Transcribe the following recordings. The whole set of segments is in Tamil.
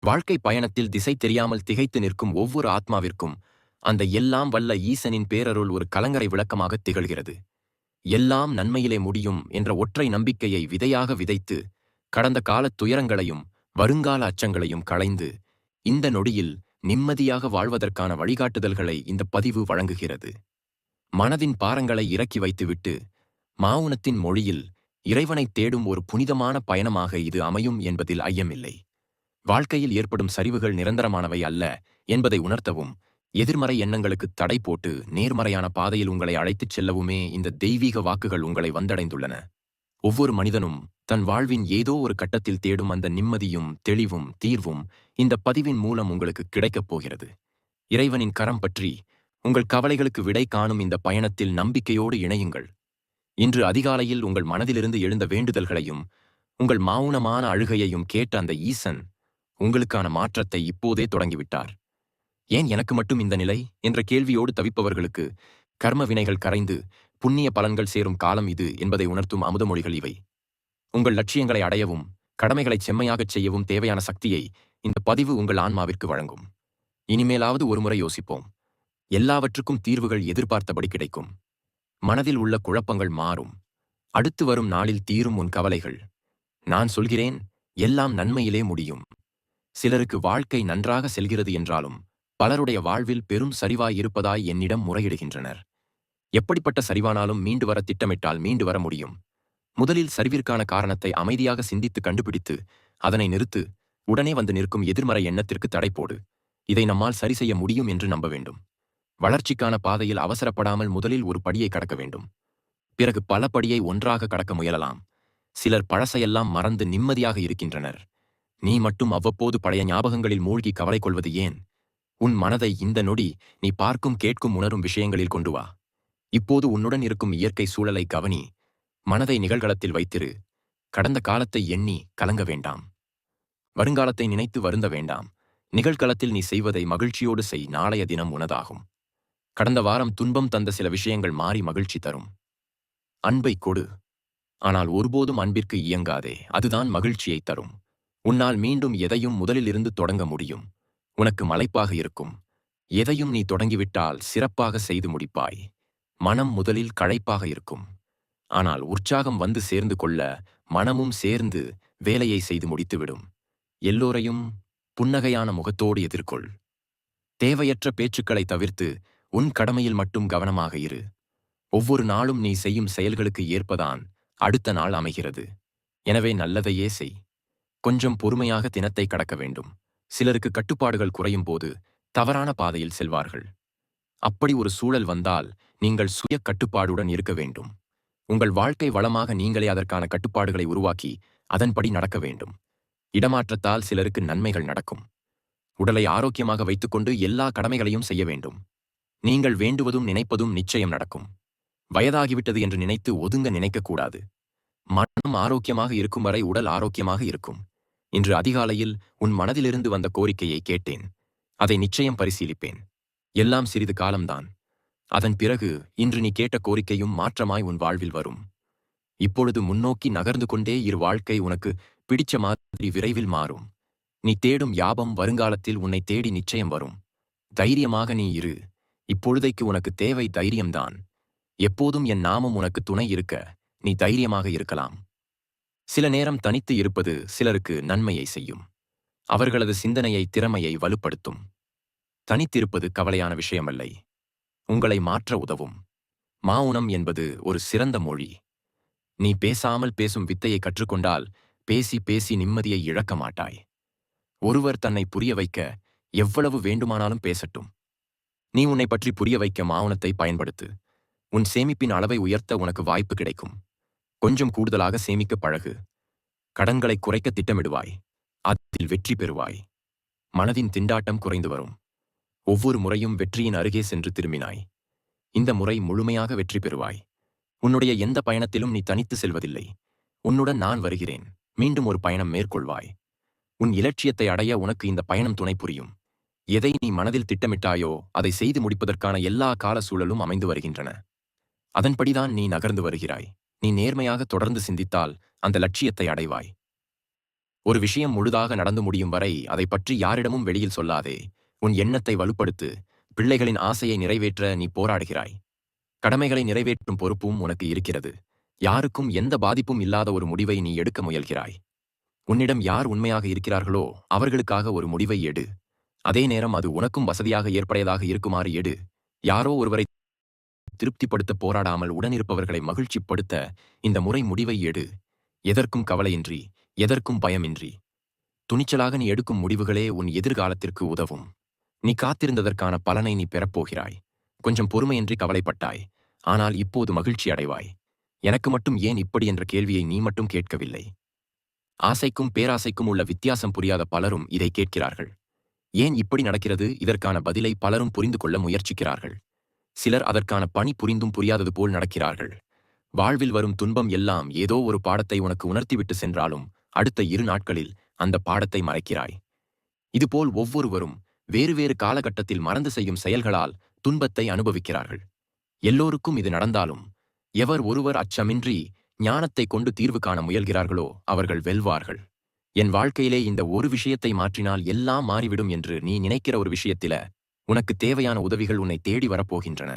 வாழ்க்கை பயணத்தில் திசை தெரியாமல் திகைத்து நிற்கும் ஒவ்வொரு ஆத்மாவிற்கும் அந்த எல்லாம் வல்ல ஈசனின் பேரருள் ஒரு கலங்கரை விளக்கமாக திகழ்கிறது. எல்லாம் நன்மையிலே முடியும் என்ற ஒற்றை நம்பிக்கையை விதையாக விதைத்து, கடந்த காலத் துயரங்களையும் வருங்கால அச்சங்களையும் களைந்து, இந்த நொடியில் நிம்மதியாக வாழ்வதற்கான வழிகாட்டுதல்களை இந்த பதிவு வழங்குகிறது. மனதின் பாரங்களை இறக்கி வைத்துவிட்டு, மாவுனத்தின் மொழியில் இறைவனைத் தேடும் ஒரு புனிதமான பயணமாக இது அமையும் என்பதில் ஐயமில்லை. வாழ்க்கையில் ஏற்படும் சரிவுகள் நிரந்தரமானவை அல்ல என்பதை உணர்த்தவும், எதிர்மறை எண்ணங்களுக்கு தடை போட்டு நேர்மறையான பாதையில் உங்களை அழைத்துச் செல்லவுமே இந்த தெய்வீக வாக்குகள் உங்களை வந்தடைந்துள்ளன. ஒவ்வொரு மனிதனும் தன் வாழ்வின் ஏதோ ஒரு கட்டத்தில் தேடும் அந்த நிம்மதியும் தெளிவும் தீர்வும் இந்த பதிவின் மூலம் உங்களுக்கு கிடைக்கப் போகிறது. இறைவனின் கரம் பற்றி உங்கள் கவலைகளுக்கு விடை காணும் இந்த பயணத்தில் நம்பிக்கையோடு இணையுங்கள். இன்று அதிகாலையில் உங்கள் மனதிலிருந்து எழுந்த வேண்டுதல்களையும் உங்கள் மௌனமான அழுகையையும் கேட்ட அந்த ஈசன் உங்களுக்கான மாற்றத்தை இப்போதே தொடங்கிவிட்டார். ஏன் எனக்கு மட்டும் இந்த நிலை என்ற கேள்வியோடு தவிப்பவர்களுக்கு கர்ம வினைகள் கரைந்து புண்ணிய பலன்கள் சேரும் காலம் இது என்பதை உணர்த்தும் அமுதமொழிகள் இவை. உங்கள் லட்சியங்களை அடையவும் கடமைகளை செம்மையாகச் செய்யவும் தேவையான சக்தியை இந்த பதிவு உங்கள் ஆன்மாவிற்கு வழங்கும். இனிமேலாவது ஒருமுறை யோசிப்போம். எல்லாவற்றுக்கும் தீர்வுகள் எதிர்பார்த்தபடி கிடைக்கும். மனதில் உள்ள குழப்பங்கள் மாறும். அடுத்து வரும் நாளில் தீரும் உன் கவலைகள். நான் சொல்கிறேன், எல்லாம் நன்மையிலே முடியும். சிலருக்கு வாழ்க்கை நன்றாக செல்கிறது என்றாலும் பலருடைய வாழ்வில் பெரும் சரிவாய் இருப்பதாய் என்னிடம் முறையிடுகின்றனர். எப்படிப்பட்ட சரிவானாலும் மீண்டு வர திட்டமிட்டால் மீண்டு வர முடியும். முதலில் சரிவிற்கான காரணத்தை அமைதியாக சிந்தித்து கண்டுபிடித்து அதனை நிறுத்து. உடனே வந்து நிற்கும் எதிர்மறை எண்ணத்திற்கு தடை போடு. இதை நம்மால் சரி செய்ய முடியும் என்று நம்ப வேண்டும். வளர்ச்சிக்கான பாதையில் அவசரப்படாமல் முதலில் ஒரு படியை கடக்க வேண்டும். பிறகு பல படியை ஒன்றாக கடக்க முயலலாம். சிலர் பழசையெல்லாம் மறந்து நிம்மதியாக இருக்கின்றனர். நீ மட்டும் அவ்வப்போது பழைய ஞாபகங்களில் மூழ்கி கவலை கொள்வது ஏன்? உன் மனதை இந்த நொடி நீ பார்க்கும் கேட்கும் உணரும் விஷயங்களில் கொண்டு வா. இப்போது உன்னுடன் இருக்கும் இயற்கை சூழலை கவனி. மனதை நிகழ்காலத்தில் வைத்திரு. கடந்த காலத்தை எண்ணி கலங்க வேண்டாம். வருங்காலத்தை நினைத்து வருந்த வேண்டாம். நிகழ்காலத்தில் நீ செய்வதை மகிழ்ச்சியோடு செய். நாளைய தினம் உனதாகும். கடந்த வாரம் துன்பம் தந்த சில விஷயங்கள் மாறி மகிழ்ச்சி தரும். அன்பை கொடு, ஆனால் ஒருபோதும் அன்பிற்கு இயங்காதே. அதுதான் மகிழ்ச்சியை தரும். உன்னால் மீண்டும் எதையும் முதலிலிருந்து தொடங்க முடியும். உனக்கு மலைப்பாக இருக்கும். எதையும் நீ தொடங்கிவிட்டால் சிறப்பாக செய்து முடிப்பாய். மனம் முதலில் களைப்பாக இருக்கும். ஆனால் உற்சாகம் வந்து சேர்ந்து கொள்ள மனமும் சேர்ந்து வேலையை செய்து முடித்துவிடும். எல்லோரையும் புன்னகையான முகத்தோடு எதிர்கொள். தேவையற்ற பேச்சுக்களை தவிர்த்து உன் கடமையில் மட்டும் கவனமாக இரு. ஒவ்வொரு நாளும் நீ செய்யும் செயல்களுக்கு ஏற்பதான் அடுத்த நாள் அமைகிறது. எனவே நல்லதையே செய். கொஞ்சம் பொறுமையாக தினத்தை கடக்க வேண்டும். சிலருக்கு கட்டுப்பாடுகள் குறையும் போது தவறான பாதையில் செல்வார்கள். அப்படி ஒரு சூழல் வந்தால் நீங்கள் சுய கட்டுப்பாடுடன் இருக்க வேண்டும். உங்கள் வாழ்க்கை வளமாக நீங்களே அதற்கான கட்டுப்பாடுகளை உருவாக்கி அதன்படி நடக்க வேண்டும். இடமாற்றத்தால் சிலருக்கு நன்மைகள் நடக்கும். உடலை ஆரோக்கியமாக வைத்துக்கொண்டு எல்லா கடமைகளையும் செய்ய வேண்டும். நீங்கள் வேண்டுவதும் நினைப்பதும் நிச்சயம் நடக்கும். வயதாகிவிட்டது என்று நினைத்து ஒதுங்க நினைக்கக்கூடாது. மனம் ஆரோக்கியமாக இருக்கும் வரை உடல் ஆரோக்கியமாக இருக்கும். இன்று அதிகாலையில் உன் மனதிலிருந்து வந்த கோரிக்கையை கேட்டேன். அதை நிச்சயம் பரிசீலிப்பேன். எல்லாம் சிறிது காலம்தான். அதன் பிறகு இன்று நீ கேட்ட கோரிக்கையும் மாற்றமாய் உன் வாழ்வில் வரும். இப்பொழுது முன்னோக்கி நகர்ந்து கொண்டே இரு. வாழ்க்கை உனக்கு பிடிச்ச மாதிரி விரைவில் மாறும். நீ தேடும் யாபம் வருங்காலத்தில் உன்னை தேடி நிச்சயம் வரும். தைரியமாக நீ இரு. இப்பொழுதைக்கு உனக்கு தேவை தைரியம்தான். எப்போதும் என் நாமம் உனக்கு துணை இருக்க நீ தைரியமாக இருக்கலாம். சில நேரம் தனித்து இருப்பது சிலருக்கு நன்மையை செய்யும். அவர்களது சிந்தனையை திறமையை வலுப்படுத்தும். தனித்திருப்பது கவலையான விஷயமல்லை. உங்களை மாற்ற உதவும். மௌனம் என்பது ஒரு சிறந்த மொழி. நீ பேசாமல் பேசும் வித்தையை கற்றுக்கொண்டால் பேசி பேசி நிம்மதியை இழக்க மாட்டாய். ஒருவர் தன்னை புரிய வைக்க எவ்வளவு வேண்டுமானாலும் பேசட்டும். நீ உன்னை பற்றி புரிய வைக்க மௌனத்தை பயன்படுத்து. உன் சேமிப்பின் அளவை உயர்த்த உனக்கு வாய்ப்பு கிடைக்கும். கொஞ்சம் கூடுதலாக சேமிக்க பழகு. கடன்களை குறைக்க திட்டமிடுவாய். அதில் வெற்றி பெறுவாய். மனதின் திண்டாட்டம் குறைந்து வரும். ஒவ்வொரு முறையும் வெற்றியின் அருகே சென்று திரும்பினாய். இந்த முறை முழுமையாக வெற்றி பெறுவாய். உன்னுடைய எந்த பயணத்திலும் நீ தனித்து செல்வதில்லை. உன்னுடன் நான் வருகிறேன். மீண்டும் ஒரு பயணம் மேற்கொள்வாய். உன் இலட்சியத்தை அடைய உனக்கு இந்த பயணம் துணை புரியும். எதை நீ மனதில் திட்டமிட்டாயோ அதை செய்து முடிப்பதற்கான எல்லா கால சூழலும் அமைந்து வருகின்றன. அதன்படிதான் நீ நகர்ந்து வருகிறாய். நீ நேர்மையாக தொடர்ந்து சிந்தித்தால் அந்த லட்சியத்தை அடைவாய். ஒரு விஷயம் முழுதாக நடந்து முடியும் வரை அதைப் பற்றி யாரிடமும் வெளியில் சொல்லாதே. உன் எண்ணத்தை வலுப்படுத்து. பிள்ளைகளின் ஆசையை நிறைவேற்ற நீ போராடுகிறாய். கடமைகளை நிறைவேற்றும் பொறுப்பும் உனக்கு இருக்கிறது. யாருக்கும் எந்த பாதிப்பும் இல்லாத ஒரு முடிவை நீ எடுக்க முயல்கிறாய். உன்னிடம் யார் உண்மையாக இருக்கிறார்களோ அவர்களுக்காக ஒரு முடிவை எடு. அதே நேரம் அது உனக்கும் வசதியாக ஏற்படையதாக இருக்குமாறு எடு. யாரோ ஒருவரை திருப்திப்படுத்த போராடாமல் உடனிருப்பவர்களை மகிழ்ச்சிப்படுத்த இந்த முறை முடிவை எடு. எதற்கும் கவலையின்றி, எதற்கும் பயமின்றி. துணிச்சலாக நீ எடுக்கும் முடிவுகளே உன் எதிர்காலத்திற்கு உதவும். நீ காத்திருந்ததற்கான பலனை நீ பெறப்போகிறாய். கொஞ்சம் பொறுமையின்றி கவலைப்பட்டாய். ஆனால் இப்போது மகிழ்ச்சி அடைவாய். எனக்கு மட்டும் ஏன் இப்படி என்ற கேள்வியை நீ மட்டும் கேட்கவில்லை. ஆசைக்கும் பேராசைக்கும் உள்ள வித்தியாசம் புரியாத பலரும் இதை கேட்கிறார்கள். ஏன் இப்படி நடக்கிறது? இதற்கான பதிலை பலரும் புரிந்து கொள்ள முயற்சிக்கிறார்கள். சிலர் அதற்கான பணி புரிந்தும் புரியாதது போல் நடக்கிறார்கள். வாழ்வில் வரும் துன்பம் எல்லாம் ஏதோ ஒரு பாடத்தை உனக்கு உணர்த்திவிட்டு சென்றாலும் அடுத்த 2 நாட்களில் அந்த பாடத்தை மறைக்கிறாய். இதுபோல் ஒவ்வொருவரும் வேறு வேறு காலகட்டத்தில் மறந்து செய்யும் செயல்களால் துன்பத்தை அனுபவிக்கிறார்கள். எல்லோருக்கும் இது நடந்தாலும் எவர் ஒருவர் அச்சமின்றி ஞானத்தை கொண்டு தீர்வு காண முயல்கிறார்களோ அவர்கள் வெல்வார்கள். என் வாழ்க்கையிலே இந்த ஒரு விஷயத்தை மாற்றினால் எல்லாம் மாறிவிடும் என்று நீ நினைக்கிற ஒரு விஷயத்தில உனக்கு தேவையான உதவிகள் உன்னை தேடி வரப்போகின்றன.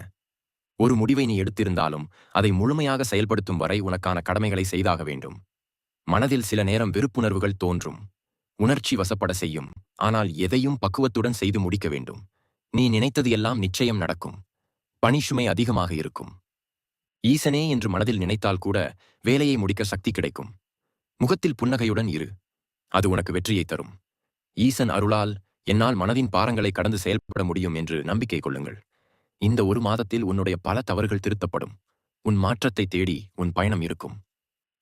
ஒரு முடிவை நீ எடுத்திருந்தாலும் அதை முழுமையாக செயல்படுத்தும் வரை உனக்கான கடமைகளை செய்தாக வேண்டும். மனதில் சில நேரம் வெறுப்புணர்வுகள் தோன்றும். உணர்ச்சி வசப்பட செய்யும். ஆனால் எதையும் பக்குவத்துடன் செய்து முடிக்க வேண்டும். நீ நினைத்தது எல்லாம் நிச்சயம் நடக்கும். பணிசுமை அதிகமாக இருக்கும். ஈசனே என்று மனதில் நினைத்தால் கூட வேலையை முடிக்க சக்தி கிடைக்கும். முகத்தில் புன்னகையுடன் இரு. அது உனக்கு வெற்றியை தரும். ஈசன் அருளால் என்னால் மனதின் பாரங்களை கடந்து செயல்பட முடியும் என்று நம்பிக்கை கொள்ளுங்கள். இந்த 1 மாதத்தில் உன்னுடைய பல தவறுகள் திருத்தப்படும். உன் மாற்றத்தை தேடி உன் பயணம் இருக்கும்.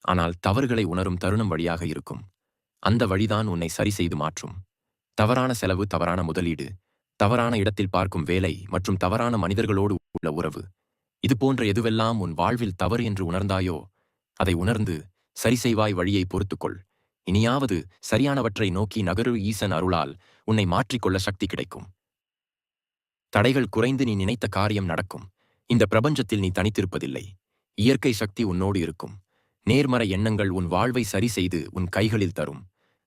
ஆனால் தவறுகளை உணரும் தருணம் வழியாக இருக்கும். அந்த வழிதான் உன்னை சரி செய்து மாற்றும். தவறான செலவு, தவறான முதலீடு, தவறான இடத்தில் பார்க்கும் வேலை மற்றும் தவறான மனிதர்களோடு உள்ள உறவு, இது போன்ற எதுவெல்லாம் உன் வாழ்வில் தவறு என்று உணர்ந்தாயோ அதை உணர்ந்து சரி செய்வாய். வழியை பொறுத்துக்கொள். இனியாவது சரியானவற்றை நோக்கி நகரு. ஈசன் அருளால் உன்னை மாற்றிக்கொள்ள சக்தி கிடைக்கும். தடைகள் குறைந்து நீ நினைத்த காரியம் நடக்கும். இந்த பிரபஞ்சத்தில் நீ தனித்திருப்பதில்லை. இயற்கை சக்தி உன்னோடு இருக்கும். நேர்மறை எண்ணங்கள் உன் வாழ்வை சரி செய்து உன் கைகளில் தரும்.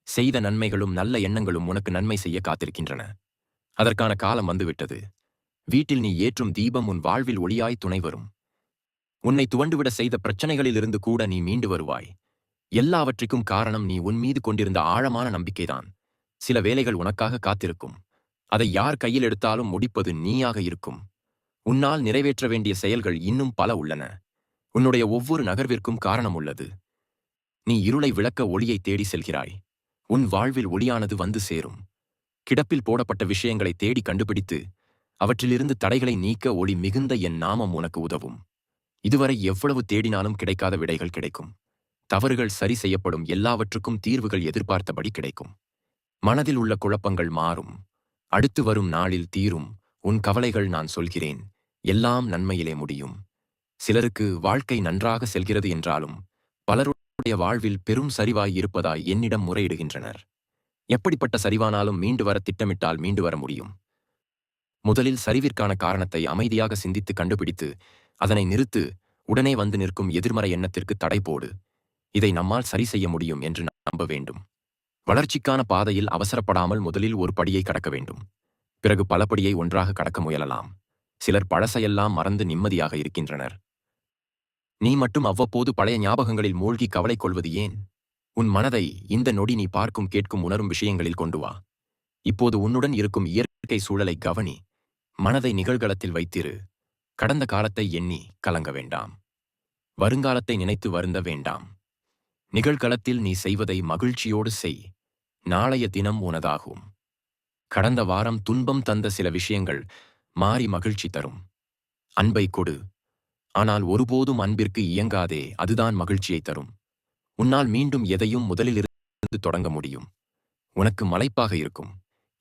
செய்த நன்மைகளும் நல்ல எண்ணங்களும் உனக்கு நன்மை செய்ய காத்திருக்கின்றன. அதற்கான காலம் வந்துவிட்டது. வீட்டில் நீ ஏற்றும் தீபம் உன் வாழ்வில் ஒளியாய் துணை வரும். உன்னை துவண்டுவிட செய்த பிரச்சனைகளிலிருந்து கூட நீ மீண்டு வருவாய். எல்லாவற்றிற்கும் காரணம் நீ உன் மீது கொண்டிருந்த ஆழமான நம்பிக்கைதான். சில வேலைகள் உனக்காக காத்திருக்கும். அதை யார் கையில் எடுத்தாலும் முடிப்பது நீயாக இருக்கும். உன்னால் நிறைவேற்ற வேண்டிய செயல்கள் இன்னும் பல உள்ளன. உன்னுடைய ஒவ்வொரு நகர்விற்கும் காரணம் உள்ளது. நீ இருளை விளக்க ஒளியை தேடி செல்கிறாய். உன் வாழ்வில் ஒளியானது வந்து சேரும். கிடப்பில் போடப்பட்ட விஷயங்களை தேடி கண்டுபிடித்து அவற்றிலிருந்து தடைகளை நீக்க ஒளி மிகுந்த என் நாமம் உனக்கு உதவும். இதுவரை எவ்வளவு தேடினாலும் கிடைக்காத விடைகள் கிடைக்கும். தவறுகள் சரி செய்யப்படும். எல்லாவற்றுக்கும் தீர்வுகள் எதிர்பார்த்தபடி கிடைக்கும். மனதில் உள்ள குழப்பங்கள் மாறும். அடுத்து வரும் நாளில் தீரும். உன் கவலைகள் நான் சொல்கிறேன். எல்லாம் நன்மையிலே முடியும். சிலருக்கு வாழ்க்கை நன்றாக செல்கிறது என்றாலும் பலருடைய வாழ்வில் பெரும் சரிவாய் இருப்பதாய் என்னிடம் முறையிடுகின்றனர். எப்படிப்பட்ட சரிவானாலும் மீண்டு வர திட்டமிட்டால் மீண்டு வர முடியும். முதலில் சரிவிற்கான காரணத்தை அமைதியாக சிந்தித்து கண்டுபிடித்து அதனை நிறுத்து. உடனே வந்து நிற்கும் எதிர்மறை எண்ணத்திற்கு தடை போடு. இதை நம்மால் சரி செய்ய முடியும் என்று நம்ப வேண்டும். வளர்ச்சிக்கான பாதையில் அவசரப்படாமல் முதலில் ஒரு படியை கடக்க வேண்டும். பிறகு பல படியை ஒன்றாக கடக்க முயலலாம். சிலர் பழசையெல்லாம் மறந்து நிம்மதியாக இருக்கின்றனர். நீ மட்டும் அவ்வப்போது பழைய ஞாபகங்களில் மூழ்கி கவலை கொள்வது ஏன்? உன் மனதை இந்த நொடி நீ பார்க்கும், கேட்கும், உணரும் விஷயங்களில் கொண்டு வா. இப்போது உன்னுடன் இருக்கும் இயற்கை சூழலை கவனி. மனதை நிகழ்காலத்தில் வைத்திரு. கடந்த காலத்தை எண்ணி கலங்க வேண்டாம். வருங்காலத்தை நினைத்து வருந்த வேண்டாம். நிகழ்காலத்தில் நீ செய்வதை மகிழ்ச்சியோடு செய். நாளைய தினம் உனதாகும். கடந்த வாரம் துன்பம் தந்த சில விஷயங்கள் மாறி மகிழ்ச்சி தரும். அன்பை கொடு. ஆனால் ஒருபோதும் அன்பிற்கு இயங்காதே. அதுதான் மகிழ்ச்சியை தரும். உன்னால் மீண்டும் எதையும் முதலிலிருந்து தொடங்க முடியும். உனக்கு மலைப்பாக இருக்கும்.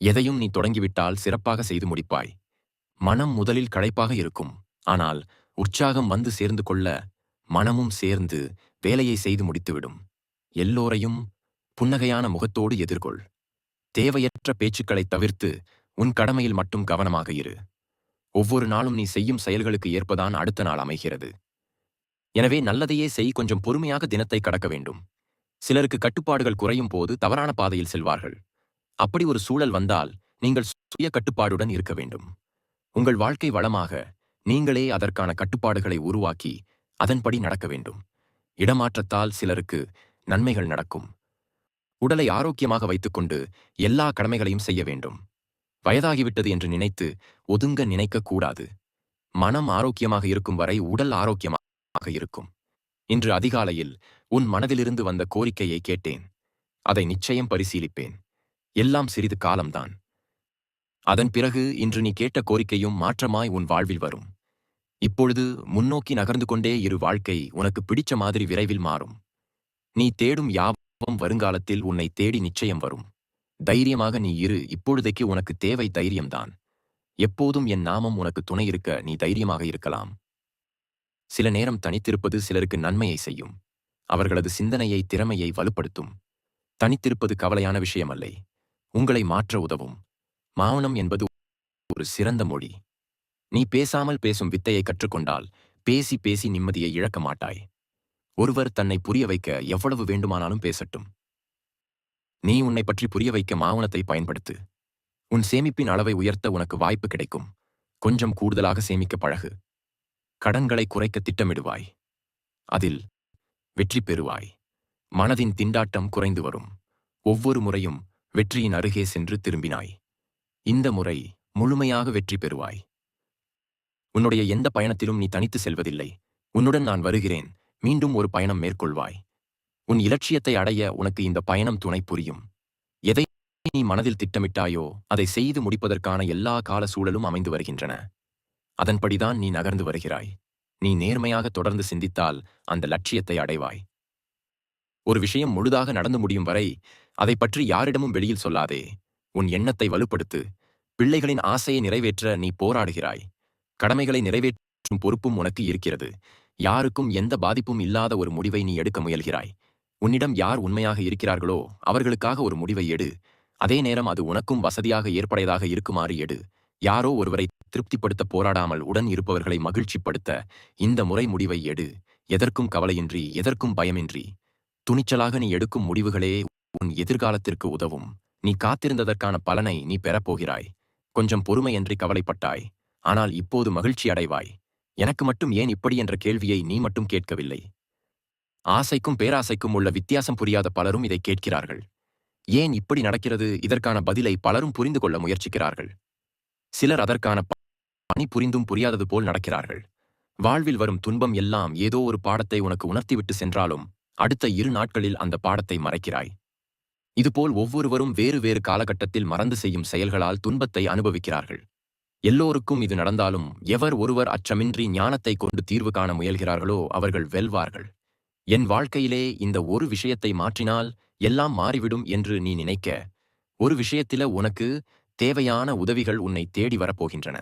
எதையும் நீ தொடங்கிவிட்டால் சிறப்பாக செய்து முடிப்பாய். மனம் முதலில் களைப்பாக இருக்கும். ஆனால் உற்சாகம் வந்து சேர்ந்து கொள்ள மனமும் சேர்ந்து வேலையை செய்து முடித்துவிடும். எல்லோரையும் புன்னகையான முகத்தோடு எதிர்கொள். தேவையற்ற பேச்சுக்களை தவிர்த்து உன் கடமையில் மட்டும் கவனமாக இரு. ஒவ்வொரு நாளும் நீ செய்யும் செயல்களுக்கு ஏற்பதான் அடுத்த நாள் அமைகிறது. எனவே நல்லதையே செய். கொஞ்சம் பொறுமையாக தினத்தை கடக்க வேண்டும். சிலருக்கு கட்டுப்பாடுகள் குறையும் போது தவறான பாதையில் செல்வார்கள். அப்படி ஒரு சூழல் வந்தால் நீங்கள் சுய கட்டுப்பாடுடன் இருக்க வேண்டும். உங்கள் வாழ்க்கை வளமாக நீங்களே அதற்கான கட்டுப்பாடுகளை உருவாக்கி அதன்படி நடக்க வேண்டும். இடமாற்றத்தால் சிலருக்கு நன்மைகள் நடக்கும். உடலை ஆரோக்கியமாக வைத்துக்கொண்டு எல்லா கடமைகளையும் செய்ய வேண்டும். வயதாகிவிட்டது என்று நினைத்து ஒதுங்க நினைக்கக்கூடாது. மனம் ஆரோக்கியமாக இருக்கும் வரை உடல் ஆரோக்கியமாக இருக்கும். இன்று அதிகாலையில் உன் மனதிலிருந்து வந்த கோரிக்கையை கேட்டேன். அதை நிச்சயம் பரிசீலிப்பேன். எல்லாம் சிறிது காலம்தான். அதன் பிறகு இன்று நீ கேட்ட கோரிக்கையும் மாற்றமாய் உன் வாழ்வில் வரும். இப்பொழுது முன்னோக்கி நகர்ந்து கொண்டே இரு. வாழ்க்கை உனக்கு பிடிச்ச மாதிரி விரைவில் மாறும். நீ தேடும் யாவும் வருங்காலத்தில் உன்னை தேடி நிச்சயம் வரும். தைரியமாக நீ இரு. இப்பொழுதைக்கு உனக்கு தேவை தைரியம்தான். எப்போதும் என் நாமம் உனக்கு துணை இருக்க நீ தைரியமாக இருக்கலாம். சில நேரம் தனித்திருப்பது சிலருக்கு நன்மையை செய்யும். அவர்களது சிந்தனையை திறமையை வலுப்படுத்தும். தனித்திருப்பது கவலையான விஷயமல்லை. உங்களை மாற்ற உதவும். மௌனம் என்பது ஒரு சிறந்த மொழி. நீ பேசாமல் பேசும் வித்தையை கற்றுக்கொண்டால் பேசி பேசி நிம்மதியை இழக்க மாட்டாய். ஒருவர் தன்னை புரிய வைக்க எவ்வளவு வேண்டுமானாலும் பேசட்டும். நீ உன்னை பற்றி புரிய வைக்க மௌனத்தை பயன்படுத்து. உன் சேமிப்பின் அளவை உயர்த்த உனக்கு வாய்ப்பு கிடைக்கும். கொஞ்சம் கூடுதலாக சேமிக்க பழகு. கடன்களை குறைக்க திட்டமிடுவாய். அதில் வெற்றி பெறுவாய். மனதின் திண்டாட்டம் குறைந்து வரும். ஒவ்வொரு முறையும் வெற்றியின் அருகே சென்று திரும்பினாய். இந்த முறை முழுமையாக வெற்றி பெறுவாய். உன்னுடைய எந்த பயணத்திலும் நீ தனித்து செல்வதில்லை. உன்னுடன் நான் வருகிறேன். மீண்டும் ஒரு பயணம் மேற்கொள்வாய். உன் இலட்சியத்தை அடைய உனக்கு இந்த பயணம் துணை புரியும். எதை நீ மனதில் திட்டமிட்டாயோ அதை செய்து முடிப்பதற்கான எல்லா கால சூழலும் அமைந்து வருகின்றன. அதன்படிதான் நீ நகர்ந்து வருகிறாய். நீ நேர்மையாக தொடர்ந்து சிந்தித்தால் அந்த லட்சியத்தை அடைவாய். ஒரு விஷயம் முழுதாக நடந்து முடியும் வரை அதை பற்றி யாரிடமும் வெளியில் சொல்லாதே. உன் எண்ணத்தை வலுப்படுத்து. பிள்ளைகளின் ஆசையை நிறைவேற்ற நீ போராடுகிறாய். கடமைகளை நிறைவேற்றும் பொறுப்பும் உனக்கு இருக்கிறது. யாருக்கும் எந்த பாதிப்பும் இல்லாத ஒரு முடிவை நீ எடுக்க முயல்கிறாய். உன்னிடம் யார் உண்மையாக இருக்கிறார்களோ அவர்களுக்காக ஒரு முடிவை எடு. அதே நேரம் அது உனக்கும் வசதியாக ஏற்படையதாக இருக்குமாறு எடு. யாரோ ஒருவரை திருப்திப்படுத்த போராடாமல் உடன் இருப்பவர்களை மகிழ்ச்சிப்படுத்த இந்த முறை முடிவை எடு. எதற்கும் கவலையின்றி, எதற்கும் பயமின்றி துணிச்சலாக நீ எடுக்கும் முடிவுகளே உன் எதிர்காலத்திற்கு உதவும். நீ காத்திருந்ததற்கான பலனை நீ பெறப்போகிறாய். கொஞ்சம் பொறுமையின்றி கவலைப்பட்டாய். ஆனால் இப்போது மகிழ்ச்சி அடைவாய். எனக்கு மட்டும் ஏன் இப்படி என்ற கேள்வியை நீ மட்டும் கேட்கவில்லை. ஆசைக்கும் பேராசைக்கும் உள்ள வித்தியாசம் புரியாத பலரும் இதை கேட்கிறார்கள். ஏன் இப்படி நடக்கிறது? இதற்கான பதிலை பலரும் புரிந்து கொள்ள முயற்சிக்கிறார்கள். சிலர் அதற்கான பணி புரிந்தும் புரியாதது போல் நடக்கிறார்கள். வாழ்வில் வரும் துன்பம் எல்லாம் ஏதோ ஒரு பாடத்தை உனக்கு உணர்த்திவிட்டு சென்றாலும் அடுத்த 2 நாட்களில் அந்த பாடத்தை மறைக்கிறாய். இதுபோல் ஒவ்வொருவரும் வேறு வேறு காலகட்டத்தில் மறந்து செய்யும் செயல்களால் துன்பத்தை அனுபவிக்கிறார்கள். எல்லோருக்கும் இது நடந்தாலும் எவர் ஒருவர் அச்சமின்றி ஞானத்தை கொண்டு தீர்வு காண முயல்கிறார்களோ அவர்கள் வெல்வார்கள். என் வாழ்க்கையிலே இந்த ஒரு விஷயத்தை மாற்றினால் எல்லாம் மாறிவிடும் என்று நீ நினைக்க, ஒரு விஷயத்தில உனக்கு தேவையான உதவிகள் உன்னை தேடி வரப்போகின்றன.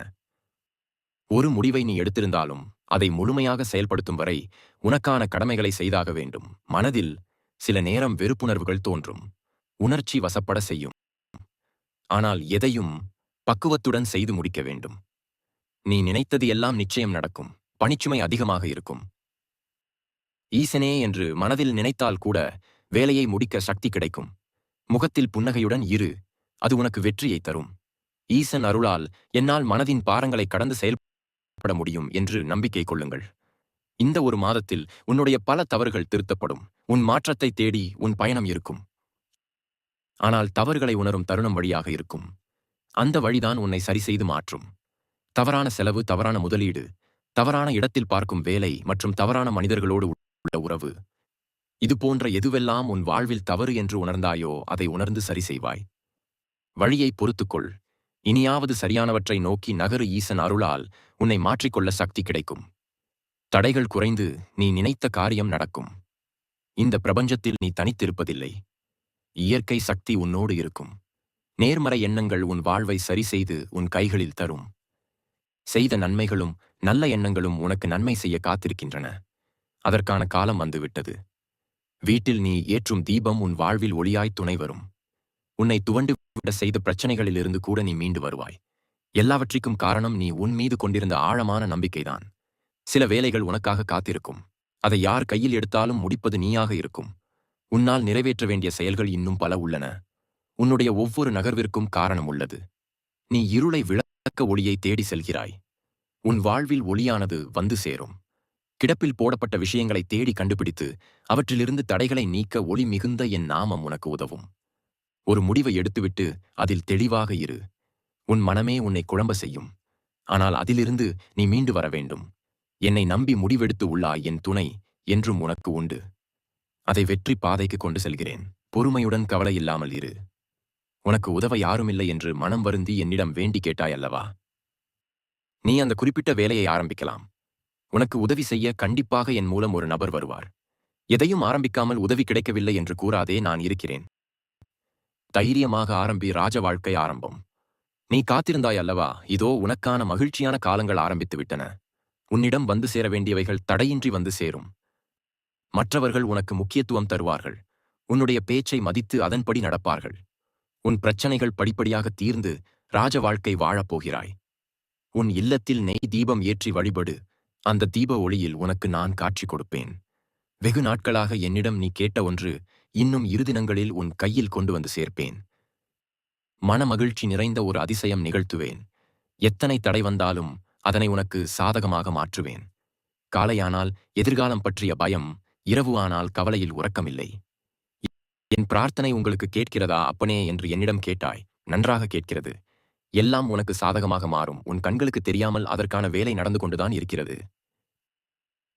ஒரு முடிவை நீ எடுத்திருந்தாலும் அதை முழுமையாக செயல்படுத்தும் வரை உனக்கான கடமைகளை செய்தாக வேண்டும். மனதில் சில நேரம் வெறுப்புணர்வுகள் தோன்றும். உணர்ச்சி வசப்பட செய்யும். ஆனால் எதையும் பக்குவத்துடன் செய்து முடிக்க வேண்டும். நீ நினைத்தது எல்லாம் நிச்சயம் நடக்கும். பணிச்சுமை அதிகமாக இருக்கும். ஈசனே என்று மனதில் நினைத்தால் கூட வேலையை முடிக்க சக்தி கிடைக்கும். முகத்தில் புன்னகையுடன் இரு. அது உனக்கு வெற்றியை தரும். ஈசன் அருளால் என்னால் மனதின் பாரங்களை கடந்து செயல்பட முடியும் என்று நம்பிக்கை கொள்ளுங்கள். இந்த ஒரு மாதத்தில் உன்னுடைய பல தவறுகள் திருத்தப்படும். உன் மாற்றத்தை தேடி உன் பயணம் இருக்கும். ஆனால் தவறுகளை உணரும் தருணம் வழியாக இருக்கும். அந்த வழிதான் உன்னை சரிசெய்து மாற்றும். தவறான செலவு, தவறான முதலீடு, தவறான இடத்தில் பார்க்கும் வேலை மற்றும் தவறான மனிதர்களோடு உள்ள உறவு, இது போன்ற எதுவெல்லாம் உன் வாழ்வில் தவறு என்று உணர்ந்தாயோ அதை உணர்ந்து சரி செய்வாய். வழியை பொறுத்துக்கொள். இனியாவது சரியானவற்றை நோக்கி நகரு. ஈசன் அருளால் உன்னை மாற்றிக்கொள்ள சக்தி கிடைக்கும். தடைகள் குறைந்து நீ நினைத்த காரியம் நடக்கும். இந்த பிரபஞ்சத்தில் நீ தனித்திருப்பதில்லை. இயற்கை சக்தி உன்னோடு இருக்கும். நேர்மறை எண்ணங்கள் உன் வாழ்வை சரி செய்து உன் கைகளில் தரும். செய்த நன்மைகளும் நல்ல எண்ணங்களும் உனக்கு நன்மை செய்ய காத்திருக்கின்றன. அதற்கான காலம் வந்துவிட்டது. வீட்டில் நீ ஏற்றும் தீபம் உன் வாழ்வில் ஒளியாய் துணை வரும். உன்னை துவண்டு விட செய்த பிரச்சனைகளிலிருந்து கூட நீ மீண்டு வருவாய். எல்லாவற்றிற்கும் காரணம் நீ உன் மீது கொண்டிருந்த ஆழமான நம்பிக்கைதான். சில வேலைகள் உனக்காக காத்திருக்கும். அதை யார் கையில் எடுத்தாலும் முடிப்பது நீயாக இருக்கும். உன்னால் நிறைவேற்ற வேண்டிய செயல்கள் இன்னும் பல உள்ளன. உன்னுடைய ஒவ்வொரு நகர்விற்கும் காரணம் உள்ளது. நீ இருளை விளக்க ஒளியை தேடி செல்கிறாய். உன் வாழ்வில் ஒளியானது வந்து சேரும். கிடப்பில் போடப்பட்ட விஷயங்களை தேடி கண்டுபிடித்து அவற்றிலிருந்து தடைகளை நீக்க ஒளி மிகுந்த என் நாமம் உனக்கு உதவும். ஒரு முடிவை எடுத்துவிட்டு அதில் தெளிவாக இரு. உன் மனமே உன்னை குழம்ப செய்யும். ஆனால் அதிலிருந்து நீ மீண்டு வர வேண்டும். என்னை நம்பி முடிவெடுத்து உள்ளாய், என் துணை என்றும் உனக்கு உண்டு. அதை வெற்றி பாதைக்கு கொண்டு செல்கிறேன். பொறுமையுடன் கவலை இல்லாமல் இரு. உனக்கு உதவ யாருமில்லை என்று மனம் வருந்தி என்னிடம் வேண்டி கேட்டாய் அல்லவா? நீ அந்த குறிப்பிட்ட வேலையை ஆரம்பிக்கலாம். உனக்கு உதவி செய்ய கண்டிப்பாக என் மூலம் ஒரு நபர் வருவார். எதையும் ஆரம்பிக்காமல் உதவி கிடைக்கவில்லை என்று கூறாதே, நான் இருக்கிறேன். தைரியமாக ஆரம்பி, ராஜ வாழ்க்கை ஆரம்பம். நீ காத்திருந்தாய் அல்லவா? இதோ உனக்கான மகிழ்ச்சியான காலங்கள் ஆரம்பித்து விட்டன. உன்னிடம் வந்து சேர வேண்டியவைகள் தடையின்றி வந்து சேரும். மற்றவர்கள் உனக்கு முக்கியத்துவம் தருவார்கள். உன்னுடைய பேச்சை மதித்து அதன்படி நடப்பார்கள். உன் பிரச்சனைகள் படிப்படியாக தீர்ந்து ராஜ வாழ்க்கை வாழப்போகிறாய். உன் இல்லத்தில் நெய் தீபம் ஏற்றி வழிபடு. அந்த தீப ஒளியில் உனக்கு நான் காட்சி கொடுப்பேன். வெகு நாட்களாக என்னிடம் நீ கேட்ட ஒன்று இன்னும் 2 தினங்களில் உன் கையில் கொண்டு வந்து சேர்ப்பேன். மனமகிழ்ச்சி நிறைந்த ஒரு அதிசயம் நிகழ்த்துவேன். எத்தனை தடை வந்தாலும் அதனை உனக்கு சாதகமாக மாற்றுவேன். காலையானால் எதிர்காலம் பற்றிய பயம், இரவு ஆனால் கவலையில் உறக்கமில்லை. என் பிரார்த்தனை உங்களுக்கு கேட்கிறதா அப்பனே என்று என்னிடம் கேட்டாய். நன்றாக கேட்கிறது. எல்லாம் உனக்கு சாதகமாக மாறும். உன் கண்களுக்கு தெரியாமல் அதற்கான வேலை நடந்து கொண்டுதான் இருக்கிறது.